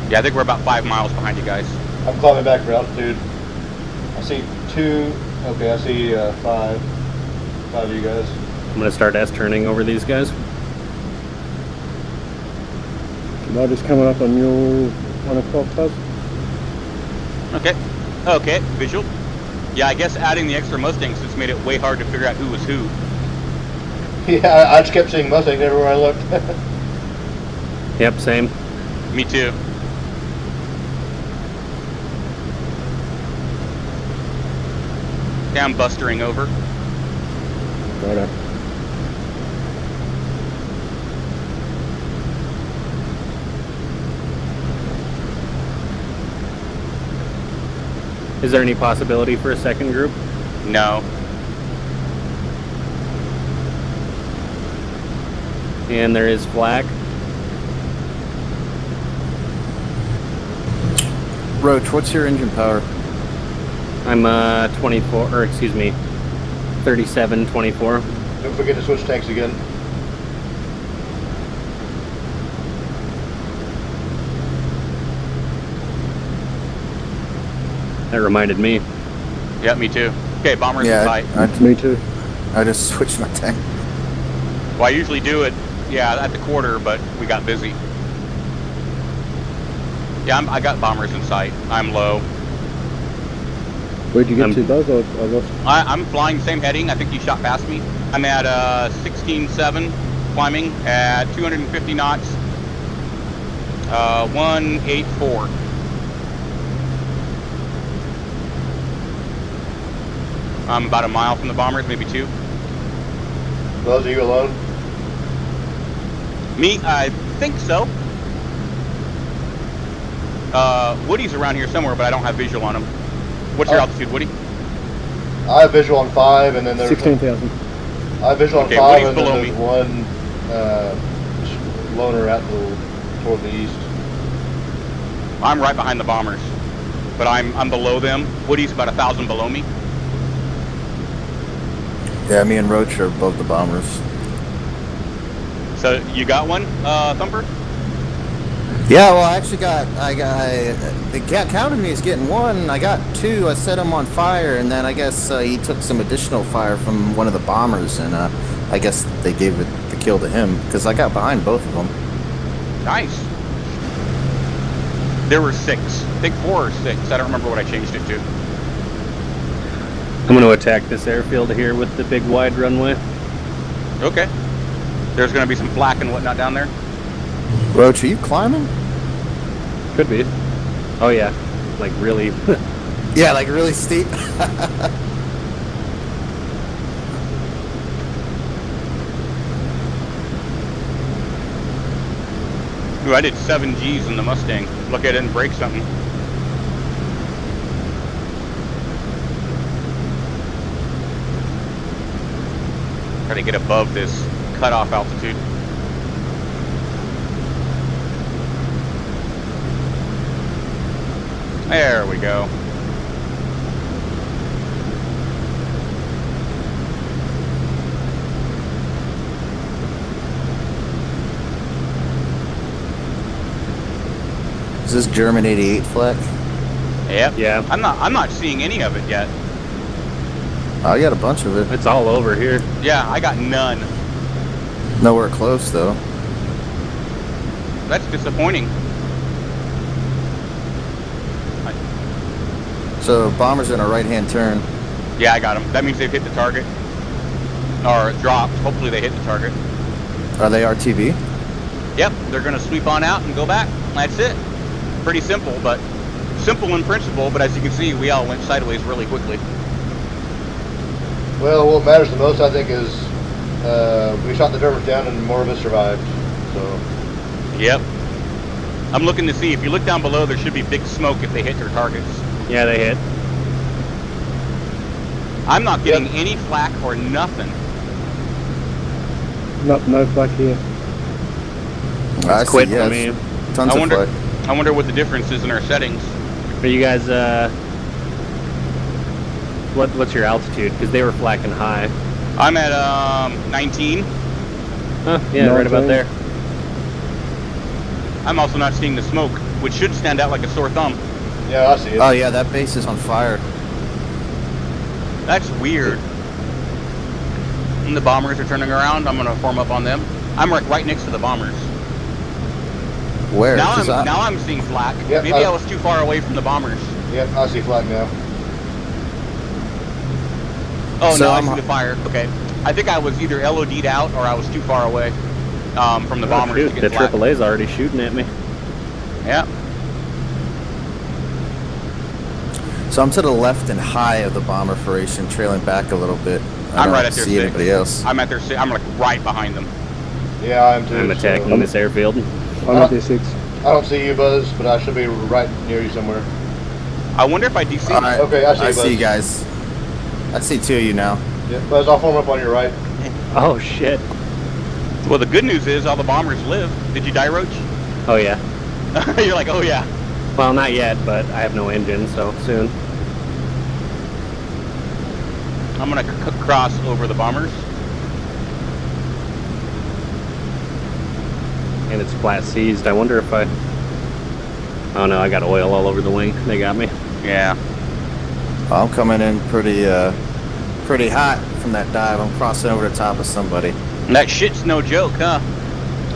Yeah, I think we're about 5 miles behind you guys. I'm climbing back for altitude. I see 2. Okay, I see 5. 5 of you guys. I'm going to start S-turning over these guys. Mud is coming up on your 1 o'clock buzz. Okay. Okay, visual. Yeah, I guess adding the extra Mustangs just made it way hard to figure out who was who. Yeah, I just kept seeing Mustangs everywhere I looked. Yep, same. Me too. Okay, I'm bustering over. Righto. Is there any possibility for a second group? No. And there is flak. Roach, what's your engine power? I'm 24, or excuse me, 37, 24. Don't forget to switch tanks again. That reminded me. Yeah, me too. Okay, bombers in sight. Me too. I just switched my tank. Well, I usually do it, yeah, at the quarter, but we got busy. Yeah, I got bombers in sight. I'm low. Where'd you get to, Buzz? I lost. I'm flying the same heading. I think you shot past me. I'm at 16.7, climbing at 250 knots. 184. I'm about a mile from the bombers, maybe 2. Buzz, are you alone? Me, I think so. Woody's around here somewhere, but I don't have visual on him. What's your altitude, Woody? I have visual on 5, and then there's 16,000. I have visual on Okay, 5, Woody's and then below there's me. one loner out toward the east. I'm right behind the bombers, but I'm below them. Woody's about 1,000 below me. Yeah, me and Roach are above the bombers. So you got one, Thumper? Yeah, well, I actually they counted me as getting 1. I got 2. I set him on fire, and then I guess he took some additional fire from one of the bombers, and I guess they gave the kill to him because I got behind both of them. Nice. There were 6. I think 4 or 6. I don't remember what I changed it to. I'm going to attack this airfield here with the big wide runway. Okay. There's going to be some flak and whatnot down there. Roach, are you climbing? Could be. Oh yeah, like really. Yeah, like really steep. Ooh, I did 7 Gs in the Mustang. Look, I didn't break something. Try to get above this cutoff altitude. There we go. Is this German 88 flak? Yep. Yeah. I'm not seeing any of it yet. I got a bunch of it. It's all over here. Yeah, I got none. Nowhere close though. That's disappointing. So bomber's in a right-hand turn. Yeah, I got them. That means they've hit the target. Or dropped. Hopefully they hit the target. Are they RTB? Yep, they're going to sweep on out and go back. That's it. Pretty simple, but simple in principle, but as you can see, we all went sideways really quickly. Well, what matters the most, I think, is we shot the Germans down and more of us survived. So. Yep. I'm looking to see. If you look down below, there should be big smoke if they hit their targets. Yeah, they hit. I'm not getting any flak or nothing. No flak here. I see, Quit yeah, for me. tons I of wonder. flak. I wonder what the difference is in our settings. Are you guys, what's your altitude? Because they were flacking high. I'm at 19. Huh, yeah, right about 19. there. I'm also not seeing the smoke, which should stand out like a sore thumb. Yeah, I see it. Oh yeah, that base is on fire. That's weird. And the bombers are turning around. I'm gonna form up on them. I'm right next to the bombers. Where? Now 'Cause I'm seeing flak. Yep, Maybe I was too far away from the bombers. Yep, I see flag now. Oh, So no, I I'm- see the fire. Okay. I think I was either LOD'd out or I was too far away from the bombers Shoot, to the get flak. AAA's already shooting at me. Yeah. So I'm to the left and high of the bomber formation, trailing back a little bit. I I'm don't right at their see six. anybody else. I'm at their six. I'm like right behind them. Yeah, I am too. I'm attacking so- this airfield. I'm at D6. I don't see you, Buzz, but I should be right near you somewhere. I wonder if I DC. All right, Okay, I see you, I see Buzz. you guys. I see two of you now. Yeah, Buzz, I'll form up on your right. Oh, shit. Well, the good news is all the bombers live. Did you die, Roach? Oh, yeah. You're like, oh yeah. Well, not yet, but I have no engine, so soon. I'm gonna cross over the bombers. And it's flat seized. I wonder if I... Oh, no, I got oil all over the wing. They got me. Yeah. I'm coming in pretty hot from that dive. I'm crossing over the top of somebody. That shit's no joke, huh?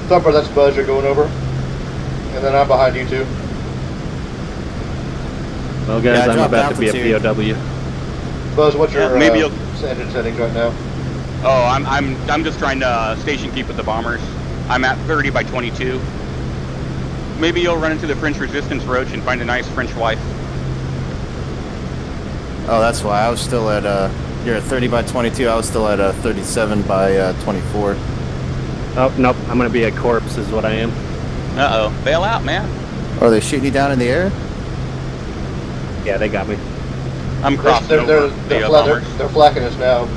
Thumper, that's Buzz you're going over. And then I'm behind you two. Well, Yeah, guys, I I'm dropped about to be a altitude. POW. Buzz, what's your Yeah, maybe engine settings right now? Oh, I'm just trying to station keep with the bombers. I'm at 30 by 22. Maybe you'll run into the French resistance, Roach, and find a nice French wife. Oh, that's why. I was still at, you're at 30 by 22. I was still at 37 by 24. Oh, nope. I'm going to be a corpse is what I am. Uh-oh. Bail out, man. Are they shooting you down in the air? Yeah, they got me. I'm crossing They're over the bombers. they're flacking us now.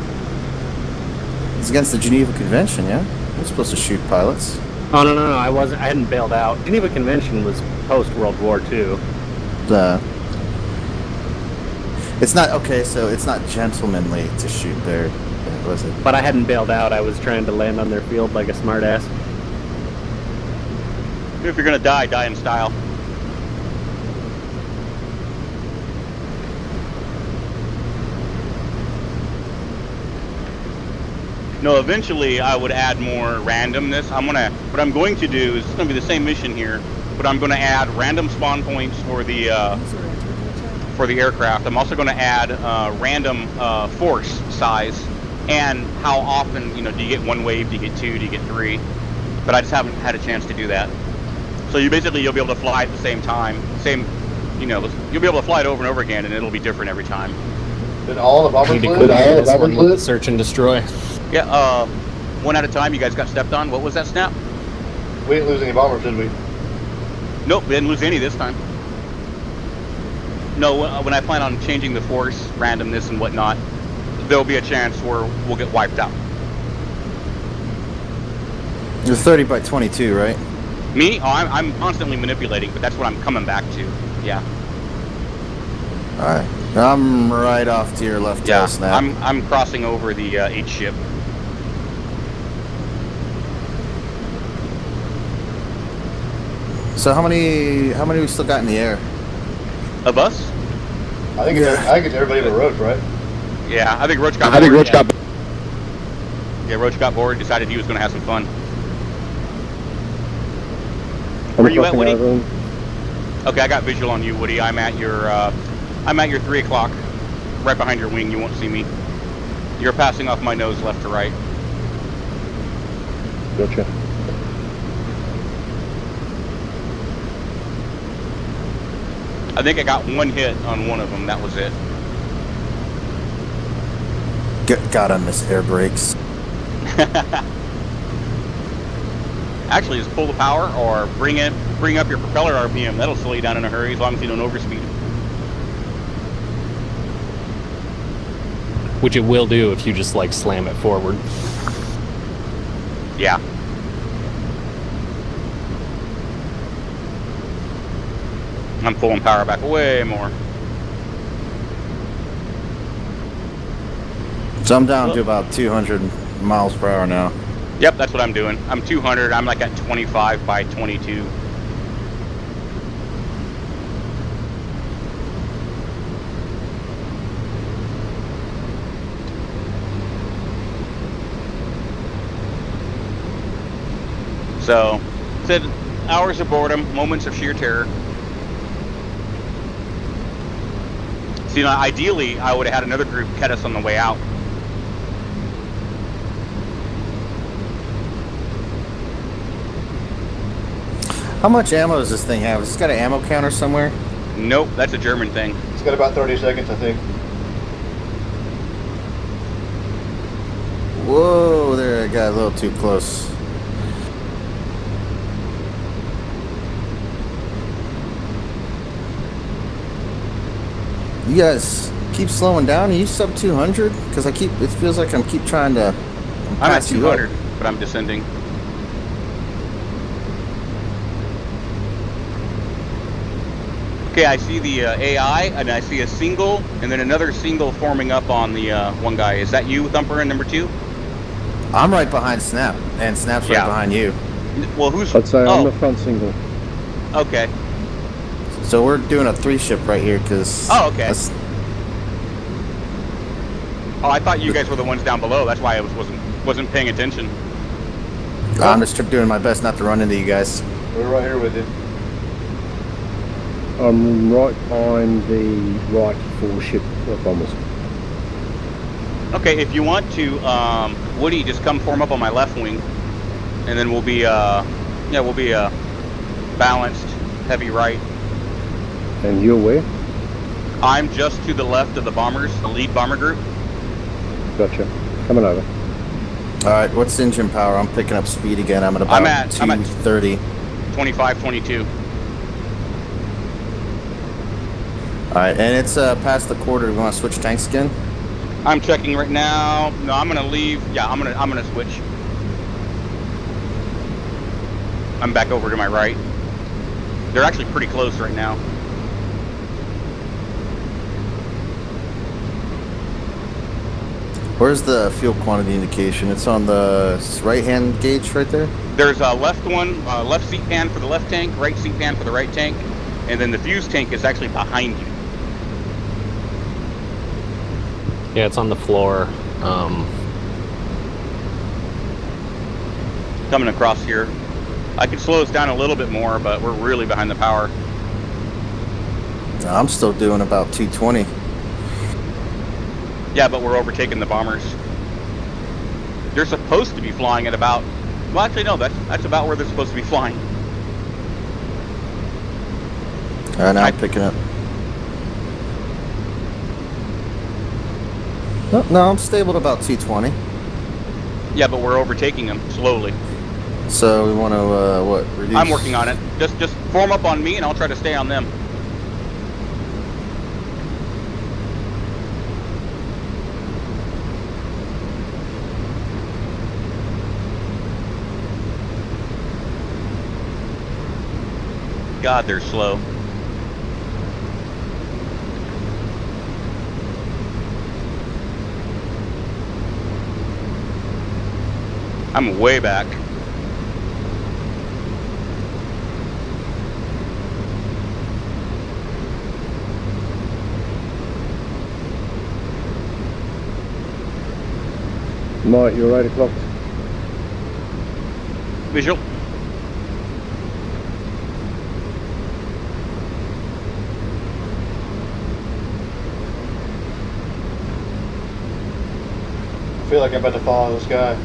It's against the Geneva Convention, yeah? We're supposed to shoot pilots. Oh, no, I wasn't. I hadn't bailed out. Geneva Convention was post-World War II. It's not, okay, so it's not gentlemanly to shoot there, was it? But I hadn't bailed out. I was trying to land on their field like a smartass. If you're gonna die, die in style. No, eventually I would add more randomness. What I'm going to do is, it's gonna be the same mission here, but I'm gonna add random spawn points for the aircraft. I'm also gonna add random force size and how often, do you get one wave, do you get two, do you get three? But I just haven't had a chance to do that. So you'll be able to fly at the same time. You'll be able to fly it over and over again, and it'll be different every time. Did all the bombers Need to live? quit this one with the search and destroy. Yeah, one at a time. You guys got stepped on. What was that, Snap? We didn't lose any bombers, did we? Nope, we didn't lose any this time. No, when I plan on changing the force, randomness, and whatnot, there'll be a chance where we'll get wiped out. You're 30 by 22, right? Me? Oh, I'm constantly manipulating, but that's what I'm coming back to. Yeah. Alright. I'm right off to your left tail, Snap. I'm crossing over the H ship. So how many we still got in the air? Of us? I think it's everybody but Roach, right? Yeah, I think Roach got. Yeah, Roach got bored. Decided he was going to have some fun. Where you at, Woody? Okay, I got visual on you, Woody. I'm at your 3 o'clock, right behind your wing. You won't see me. You're passing off my nose left to right. Gotcha. I think I got one hit on one of them. That was it. Gotta miss air brakes. Actually, just pull the power or bring up your propeller RPM. That'll slow you down in a hurry as long as you don't overspeed. Which it will do if you just like slam it forward. Yeah. I'm pulling power back way more. So I'm down to about 200 miles per hour now. Yep, that's what I'm doing. I'm 200. I'm like at 25 by 22. So, said hours of boredom, moments of sheer terror. So, you know, ideally, I would have had another group catch us on the way out. How much ammo does this thing have? Has it got an ammo counter somewhere? Nope, that's a German thing. It's got about 30 seconds, I think. Whoa, there, I got a little too close. You guys keep slowing down. Are you sub 200? Because it feels like I'm keep trying to I'm at pass you up. 200, but I'm descending. Okay, I see the AI, and I see a single, and then another single forming up on the one guy. Is that you, Thumper, in number 2? I'm right behind Snap, and Snap's right behind you. Well, who's... I'd say I'm the front single. Okay. So we're doing a 3-ship right here, because... Oh, okay. Oh, I thought you guys were the ones down below. That's why I wasn't paying attention. I'm just doing my best not to run into you guys. We're right here with you. I'm right behind the right 4-ship bombers. Okay, if you want to, Woody, just come form up on my left wing, and then we'll be balanced, heavy right. And you're where? I'm just to the left of the bombers, the lead bomber group. Gotcha. Coming over. Alright, what's engine power? I'm picking up speed again. I'm at about 230. 25, 22. Alright, and it's past the quarter. We want to switch tanks again? I'm checking right now. No, I'm gonna leave. Yeah, I'm gonna switch. I'm back over to my right. They're actually pretty close right now. Where's the fuel quantity indication? It's on the right-hand gauge right there? There's a left one, left seat pan for the left tank, right seat pan for the right tank, and then the fuse tank is actually behind you. Yeah, it's on the floor. Coming across here. I could slow us down a little bit more, but we're really behind the power. I'm still doing about 220. Yeah, but we're overtaking the bombers. They're supposed to be flying at about... Well, actually, no, that's about where they're supposed to be flying. Alright, now I'm picking up. No, I'm stable at about 220. Yeah, but we're overtaking them slowly. So we want to, what, reduce? I'm working on it. Just form up on me, and I'll try to stay on them. God, they're slow. I'm way back. Mike, you're 8 o'clock. Visual. I feel like I'm about to fall out of the sky.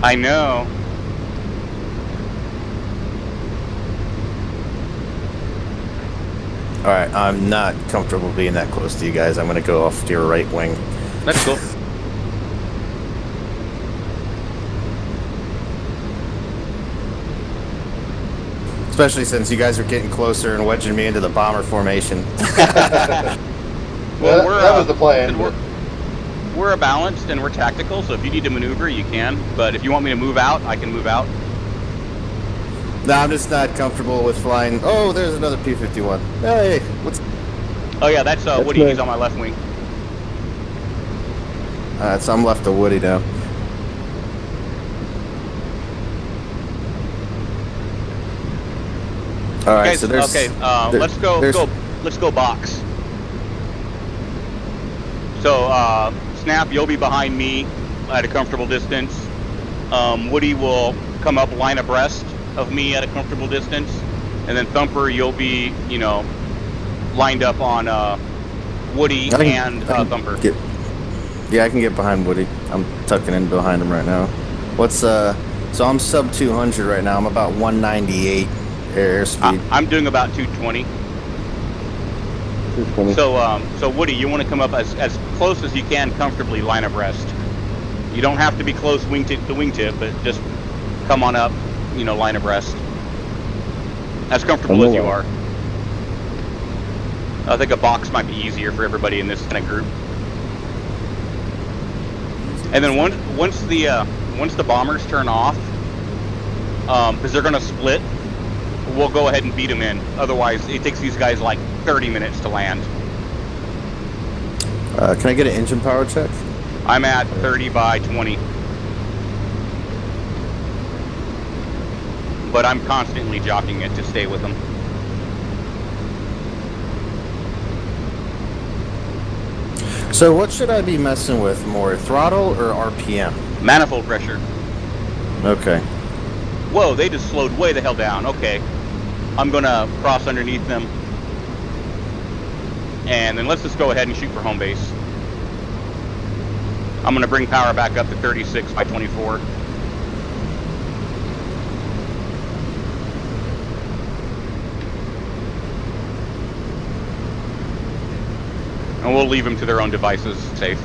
I know. Alright, I'm not comfortable being that close to you guys. I'm going to go off to your right wing. That's cool. Especially since you guys are getting closer and wedging me into the bomber formation. Well, that was the plan. and we're a balanced and we're tactical, so if you need to maneuver, you can. But if you want me to move out, I can move out. No, I'm just not comfortable with flying. Oh, there's another P-51. Hey, what's... Oh yeah, that's Woody. me. He's on my left wing. Alright, so I'm left to Woody now. Alright, Okay, so there's... okay. Let's go. Let's go box. So Snap, you'll be behind me at a comfortable distance. Woody will come up line abreast of me at a comfortable distance, and then Thumper, you'll be, you know, lined up on Woody and Thumper. Yeah, I can get behind Woody. I'm tucking in behind him right now. What's so I'm sub 200 right now. I'm about 198 airspeed. I'm doing about 220. 220. So Woody, you want to come up as close as you can comfortably line abreast. You don't have to be close wingtip to wingtip, but just come on up, you know, line abreast. As comfortable as you are. I think a box might be easier for everybody in this kind of group. And then once the bombers turn off, because they're going to split, we'll go ahead and beat them in. Otherwise, it takes these guys like 30 minutes to land. Can I get an engine power check? I'm at 30 by 20. But I'm constantly jockeying it to stay with them. So what should I be messing with more, throttle or RPM? Manifold pressure. Okay. Whoa, they just slowed way the hell down. Okay. I'm gonna cross underneath them. And then let's just go ahead and shoot for home base. I'm gonna bring power back up to 36 by 24. And we'll leave them to their own devices safe.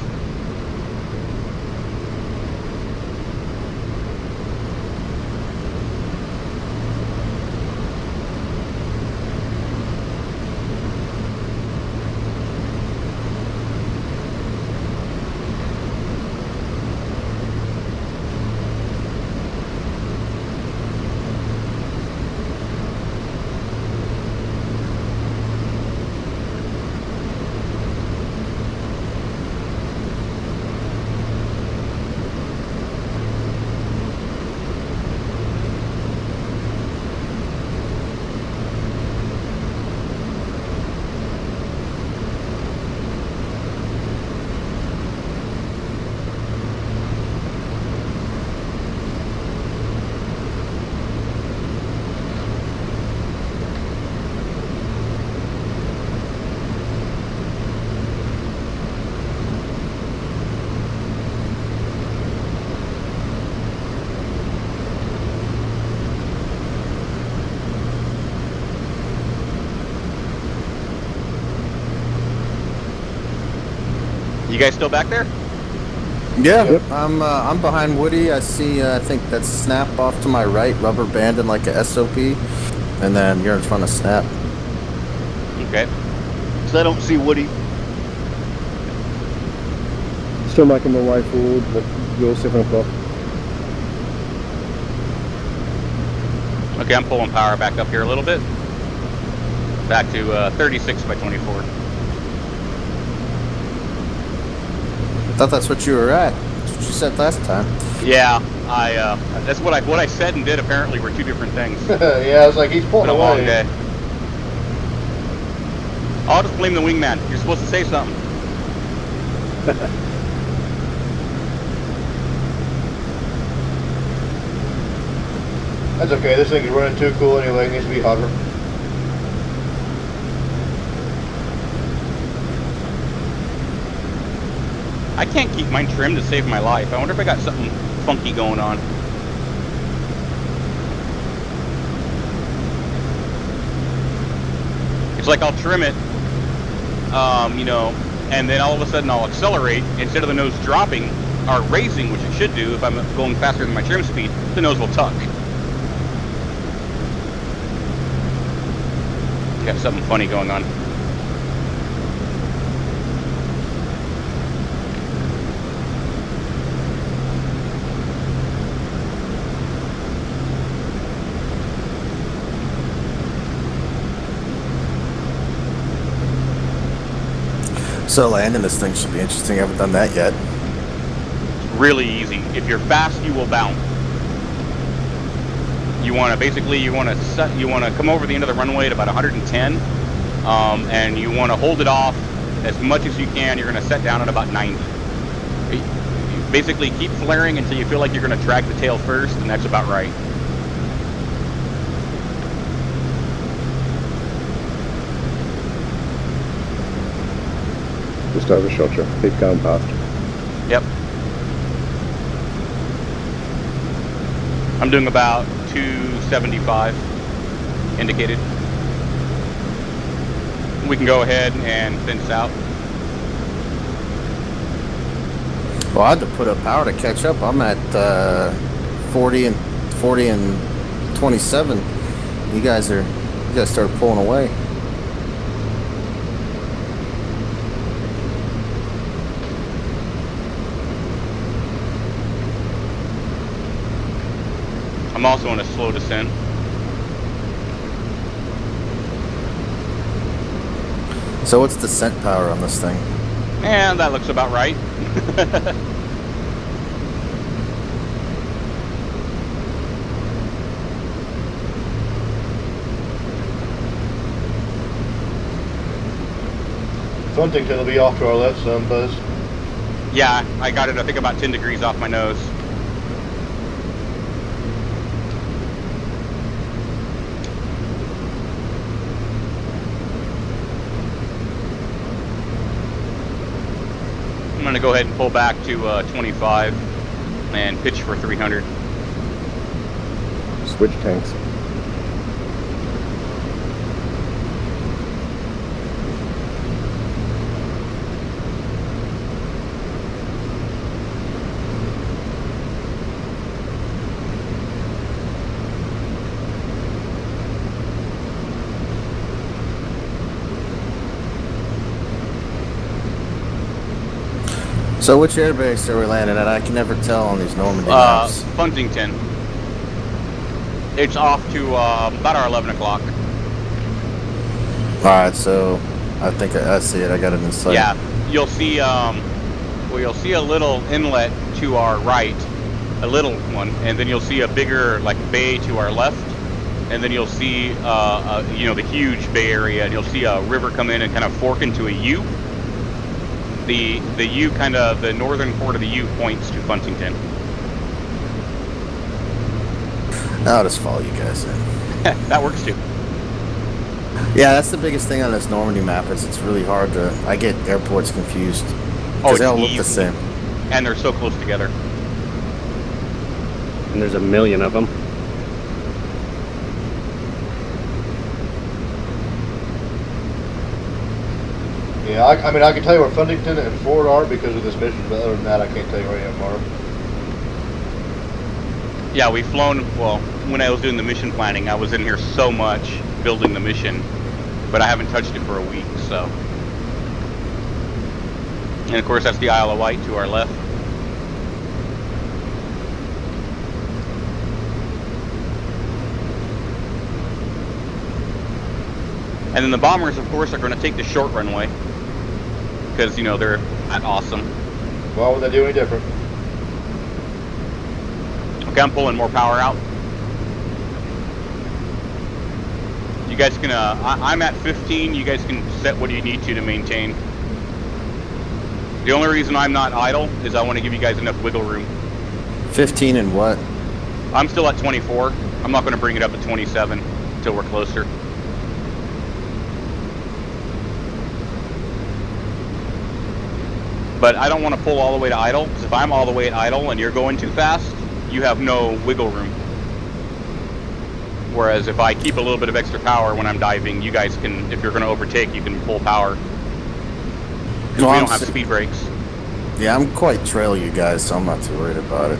You guys still back there? Yeah, Yep. I'm behind Woody. I see, I think that's Snap off to my right, rubber banding like a SOP. And then you're in front of Snap. Okay. So I don't see Woody. Still making my way forward, but you're 7 o'clock. Okay, I'm pulling power back up here a little bit. Back to 36 by 24. I thought that's what you were at. That's what you said last time. Yeah, that's what I said and did apparently were two different things. Yeah, I was like, he's pulling Been a long away. day. I'll just blame the wingman. You're supposed to say something. That's okay. This thing is running too cool anyway. It needs to be hotter. I can't keep mine trimmed to save my life. I wonder if I got something funky going on. It's like I'll trim it, you know, and then all of a sudden I'll accelerate. Instead of the nose dropping or raising, which it should do if I'm going faster than my trim speed, the nose will tuck. Got something funny going on. So landing this thing should be interesting. I haven't done that yet. Really easy. If you're fast, you will bounce. You want to basically you want to come over the end of the runway at about 110, and you want to hold it off as much as you can. You're going to set down at about 90. You basically keep flaring until you feel like you're going to drag the tail first, and that's about right. Just overshot you. Keep going past. Yep. I'm doing about 275 indicated. We can go ahead and fence out. Well, I had to put up power to catch up. I'm at 40 and 27. You guys started pulling away. I'm also on a slow descent. So what's descent power on this thing? And that looks about right. Funtington will be off to our left some, Buzz. Yeah, I got it, I think about 10 degrees off my nose. I'm going to go ahead and pull back to 25 and pitch for 300. Switch tanks. So which airbase are we landing at? I can never tell on these Normandy maps. Funtington. It's off to about our 11 o'clock. Alright, so I think I see it. I got it in sight. Yeah, you'll see you'll see a little inlet to our right, a little one, and then you'll see a bigger like bay to our left, and then you'll see you know, the huge bay area, and you'll see a river come in and kind of fork into a U. The U kind of, the northern part of the U points to Funtington. I'll just follow you guys in. That works too. Yeah, that's the biggest thing on this Normandy map is it's really hard to, I get airports confused. Oh, Because they all look the same. And they're so close together. And there's a million of them. Yeah, I mean, I can tell you where Funtington and Ford are because of this mission, but other than that, I can't tell you where any of them are. Yeah, we've flown, well, when I was doing the mission planning, I was in here so much building the mission, but I haven't touched it for a week, so. And of course, that's the Isle of Wight to our left. And then the bombers, of course, are going to take the short runway because, you know, they're that awesome. Why would they do any different? Okay, I'm pulling more power out. You guys can, I'm at 15. You guys can set what you need to maintain. The only reason I'm not idle is I want to give you guys enough wiggle room. 15 and what? I'm still at 24. I'm not going to bring it up to 27 until we're closer. But I don't want to pull all the way to idle, because if I'm all the way at idle and you're going too fast, you have no wiggle room. Whereas if I keep a little bit of extra power when I'm diving, you guys can, if you're going to overtake, you can pull power. Because we don't have speed brakes. Yeah, I'm quite trail you guys, so I'm not too worried about it.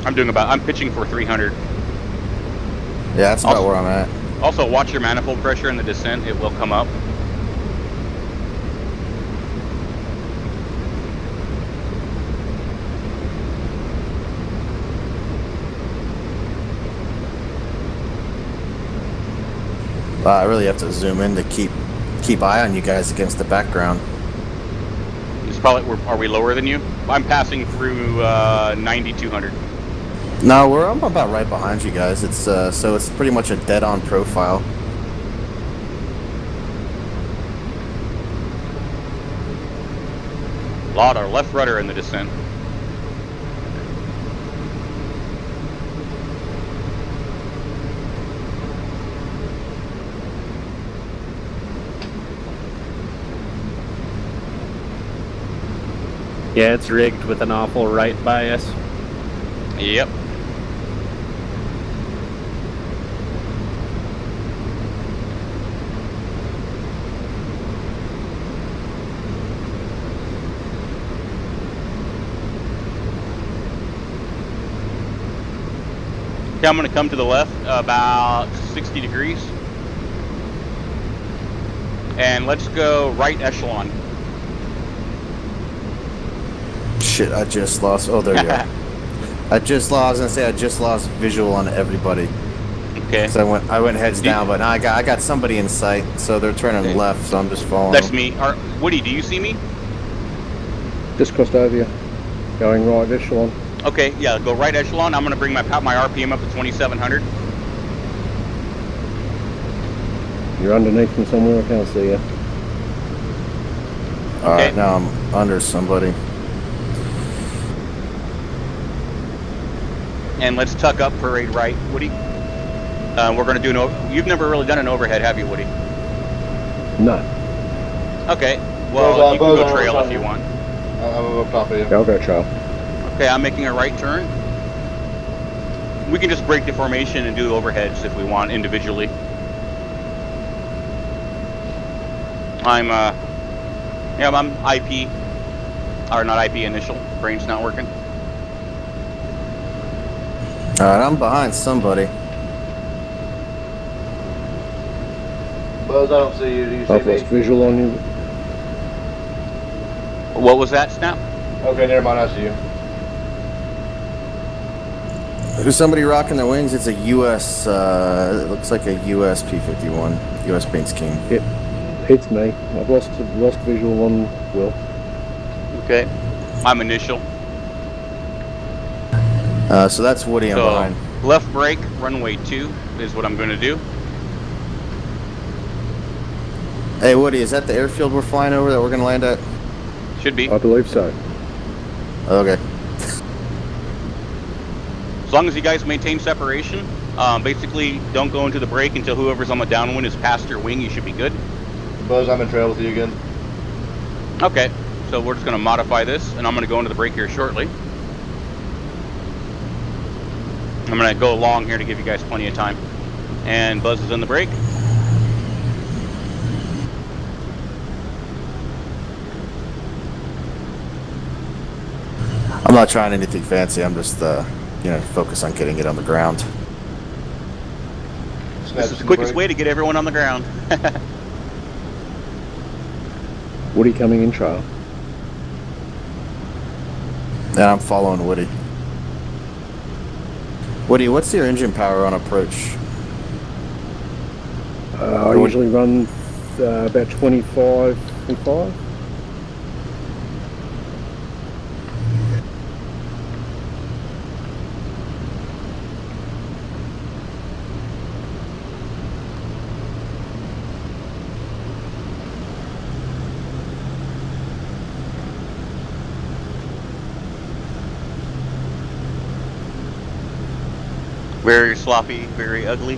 I'm pitching for 300. Yeah, that's about where I'm at. Also, watch your manifold pressure in the descent. It will come up. I really have to zoom in to keep eye on you guys against the background. It's probably, are we lower than you? I'm passing through 9,200. No, I'm about right behind you guys. It's so it's pretty much a dead-on profile. Lot our left rudder in the descent. Yeah, it's rigged with an awful right bias. Yep. Okay, I'm going to come to the left about 60 degrees. And let's go right echelon. Shit, I just lost. Oh, there you are. I was gonna say I just lost visual on everybody. Okay. So I went heads down, but now I got somebody in sight, so they're turning left, so I'm just following. That's me. Woody, do you see me? Just crossed over you. Going right echelon. Okay, yeah, go right echelon. I'm going to bring my RPM up to 2,700. You're underneath me somewhere, I can't see you. Alright, now I'm under somebody. And let's tuck up, parade right, Woody. We're going to do you've never really done an overhead, have you, Woody? No. Okay, well, you can go trail if you want. I'm up top of you. Yeah, I'll go trail. Okay, I'm making a right turn. We can just break the formation and do overheads if we want individually. I'm IP, or not IP initial. Brain's not working. Alright, I'm behind somebody. Buzz, I don't see you. Do you see I've me? lost visual on you. What was that, Snap? Okay, never mind. I see you. Who's somebody rocking their wings? It's a US, it looks like a US P-51. US Paints King. It's me. I've lost visual on Will. Okay. I'm initial. So that's Woody, I'm behind. Left brake, runway 2 is what I'm going to do. Hey Woody, is that the airfield we're flying over that we're going to land at? Should be. I believe so. Okay. As long as you guys maintain separation, basically don't go into the brake until whoever's on the downwind is past your wing. You should be good. Buzz, I'm in trail with you again. Okay, so we're just going to modify this, and I'm going to go into the brake here shortly. I'm going to go long here to give you guys plenty of time. And Buzz is in the brake. I'm not trying anything fancy. I'm just, focus on getting it on the ground. This is the quickest way to get everyone on the ground. Woody coming in trail. Yeah, I'm following Woody. Woody, what's your engine power on approach? I usually run about 25 and 5. Very sloppy, very ugly.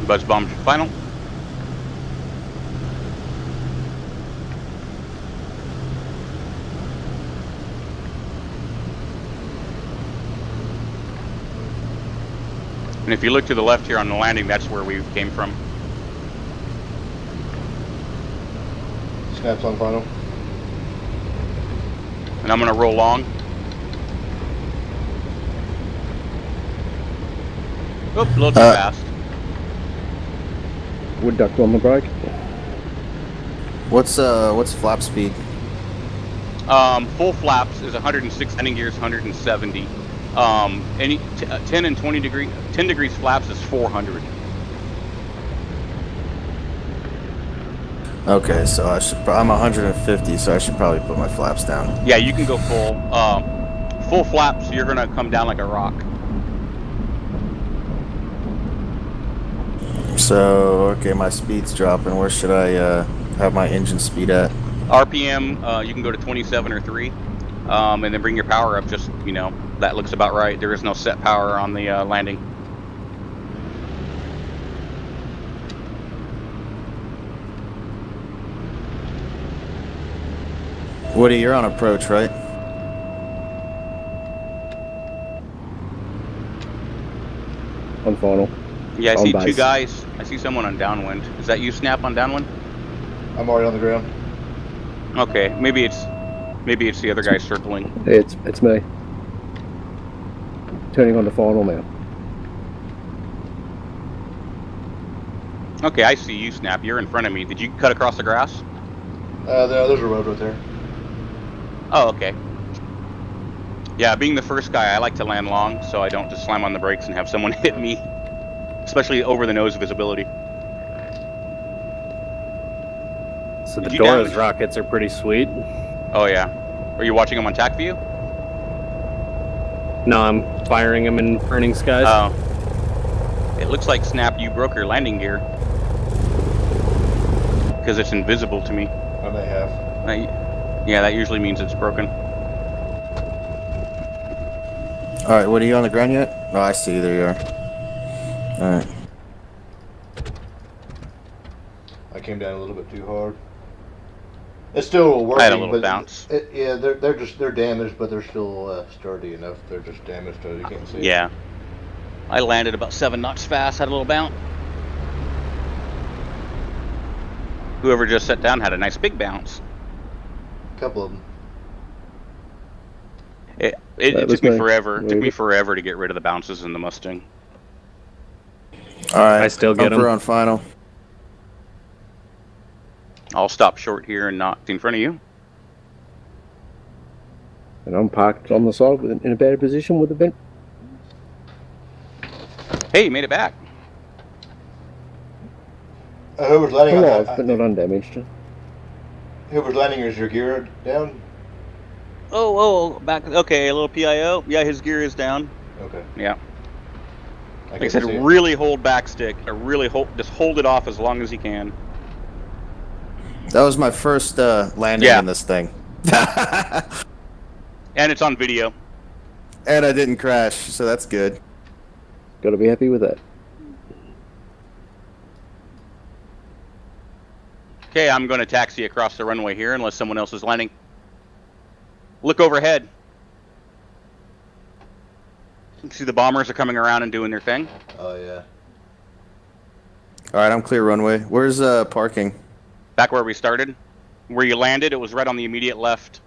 Buzz bomb final. And if you look to the left here on the landing, that's where we came from. Snaps on final. And I'm gonna roll long. Oop, a little too fast. Wood duct on the brake. What's flap speed? Full flaps is 106, landing gears 170. Any 10 and 10 degrees flaps is 400. Okay, so I'm 150, so I should probably put my flaps down. Yeah, you can go full. Full flaps, you're gonna come down like a rock. So, okay, my speed's dropping. Where should I have my engine speed at? RPM, you can go to 27 or 3, and then bring your power up. Just, that looks about right. There is no set power on the landing. Woody, you're on approach, right? On final. Yeah, I On see base. 2 guys. I see someone on downwind. Is that you, Snap, on downwind? I'm already on the ground. Okay, maybe it's the other guy circling. It's me. Turning on the final now. Okay, I see you, Snap. You're in front of me. Did you cut across the grass? There's a road right there. Oh, okay. Yeah, being the first guy, I like to land long, so I don't just slam on the brakes and have someone hit me, especially over the nose visibility. So the Did you Dora's damage- rockets are pretty sweet. Oh yeah. Are you watching them on TAC view? No, I'm firing them in burning skies. Oh. It looks like, Snap, you broke your landing gear. Because it's invisible to me. I may have. Yeah, that usually means it's broken. Alright, what are you on the ground yet? Oh, I see, there you are. Alright. I came down a little bit too hard. It's still working. I had a little but bounce. Yeah, they're damaged, but they're still sturdy enough. They're just damaged so you can't see. Yeah. I landed about 7 knots fast, had a little bounce. Whoever just sat down had a nice big bounce. A couple of them. It That was took me me. forever. It took me Maybe. forever to get rid of the bounces in the Mustang. Alright, I still get 'em. Upper on final. I'll stop short here and not in front of you. And I'm parked on the side in a better position with the vent. Hey, you made it back. Whoever's landing on Alive, that, but not undamaged. whoever's landing, is your gear down? Oh, back. Okay, a little PIO. Yeah, his gear is down. Okay. Yeah. I Like I can said, see it. really hold back stick. Just hold it off as long as you can. That was my first landing Yeah. in this thing. And it's on video. And I didn't crash, so that's good. Gotta be happy with that. Okay, I'm going to taxi across the runway here unless someone else is landing. Look overhead. You can see the bombers are coming around and doing their thing. Oh yeah. Alright, I'm clear runway. Where's parking? Back where we started. Where you landed, it was right on the immediate left.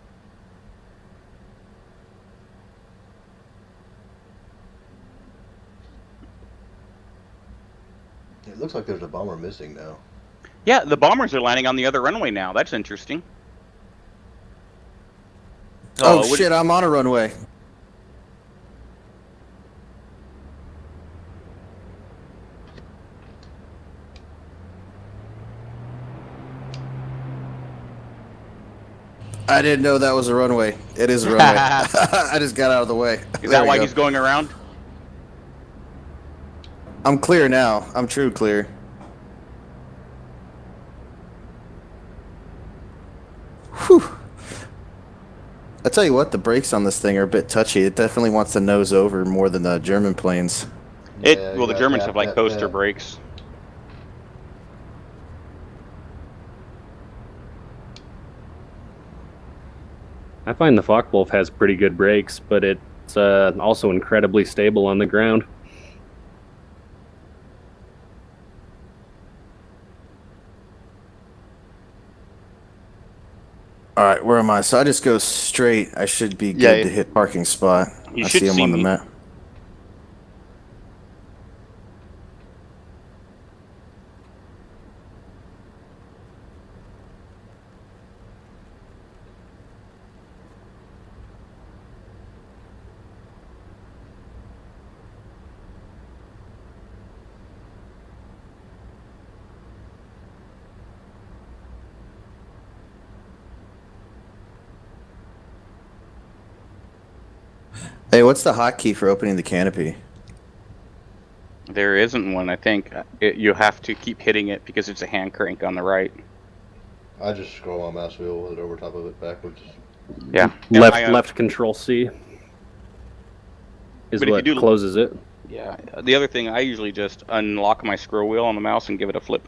It looks like there's a bomber missing now. Yeah, the bombers are landing on the other runway now. That's interesting. Oh, what- shit, I'm on a runway. I didn't know that was a runway. It is a runway. I just got out of the way. Is that why he's going around? I'm clear now. I'm true clear. Whew. I tell you what, the brakes on this thing are a bit touchy. It definitely wants to nose over more than the German planes. Well, the Germans have like coaster brakes. I find the Focke-Wulf has pretty good brakes, but it's also incredibly stable on the ground. All right, where am I? So I just go straight. I should be good to hit parking spot. You I should see him see on the me. map. Hey, what's the hotkey for opening the canopy? There isn't one, I think. You have to keep hitting it because it's a hand crank on the right. I just scroll my mouse wheel with it over top of it backwards. Yeah. Left Control C is But if what you do- closes it. Yeah. The other thing, I usually just unlock my scroll wheel on the mouse and give it a flip.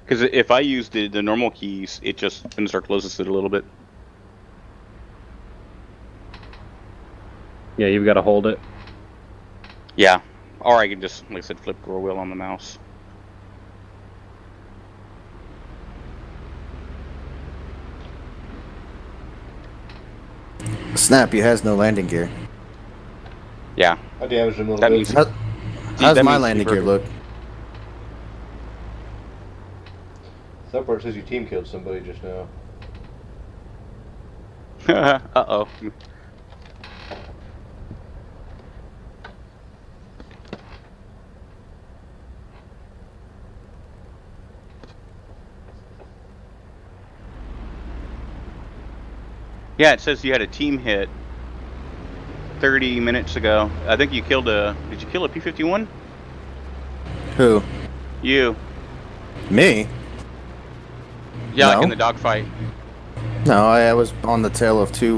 Because if I use the normal keys, it just opens or closes it a little bit. Yeah, you've got to hold it. Yeah. Or I can just, like I said, flip scroll wheel on the mouse. Snappy has no landing gear. Yeah. I damaged him a That little means- bit. How's that my means landing you're gear look? That part says you team killed somebody just now. Uh-oh. Yeah, it says you had a team hit 30 minutes ago. I think you killed a... Did you kill a P-51? Who? You. Me? Yeah, like No. in the dogfight. No, I was on the tail of two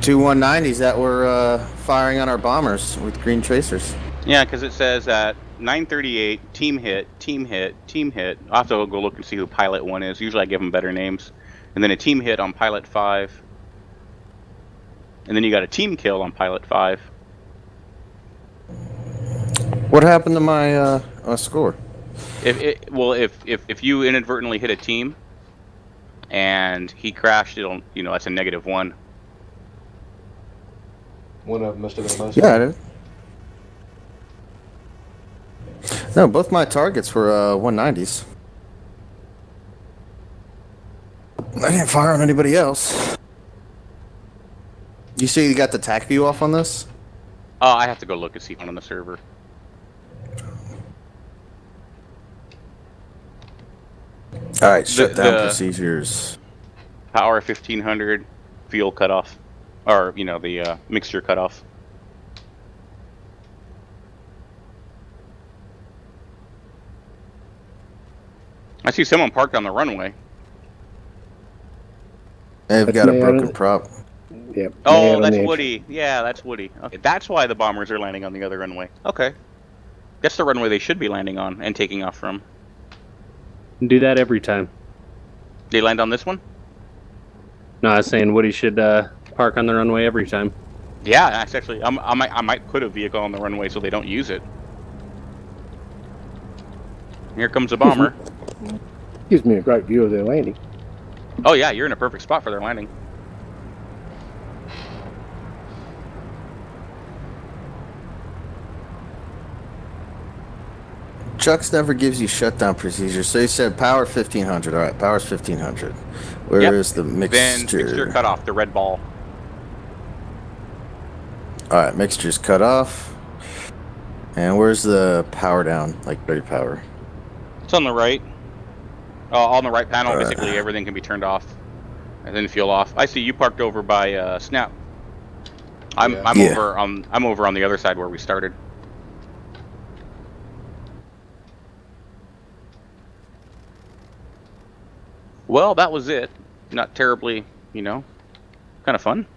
190s that were firing on our bombers with green tracers. Yeah, because it says at 9:38, team hit, team hit, team hit. I'll have to go look and see who Pilot 1 is. Usually I give them better names. And then a team hit on Pilot 5. And then you got a team kill on Pilot 5. What happened to my score? If you inadvertently hit a team and he crashed, it'll, that's a -1. One of them must have been most. Yeah, I did. No, both my targets were 190s. I didn't fire on anybody else. You see you got the TAC view off on this? Oh, I have to go look and see one on the server. Alright, shutdown the- procedures. Power 1500, fuel cutoff. Or, the mixture cutoff. I see someone parked on the runway. They've That's got a me, broken Aaron. prop. Yep. Oh, man on that's the edge. Woody. Yeah, that's Woody. Okay, that's why the bombers are landing on the other runway. Okay. That's the runway they should be landing on and taking off from. Do that every time. They land on this one? No, I was saying Woody should park on the runway every time. Yeah, that's actually... I might put a vehicle on the runway so they don't use it. Here comes a bomber. Gives me a great view of their landing. Oh yeah, you're in a perfect spot for their landing. Chuck's never gives you shutdown procedures. So he said power 1500. All right, power's 1500. Where is the Then mixture? mixture cut off, the red ball. All right, mixture's cut off. And where's the power down, like dirty power? It's on the right. On the right panel, Alright. basically everything can be turned off. And then fuel off. I see you parked over by Snap. I'm Yeah. I'm over on the other side where we started. Well, that was it. Not terribly, kind of fun.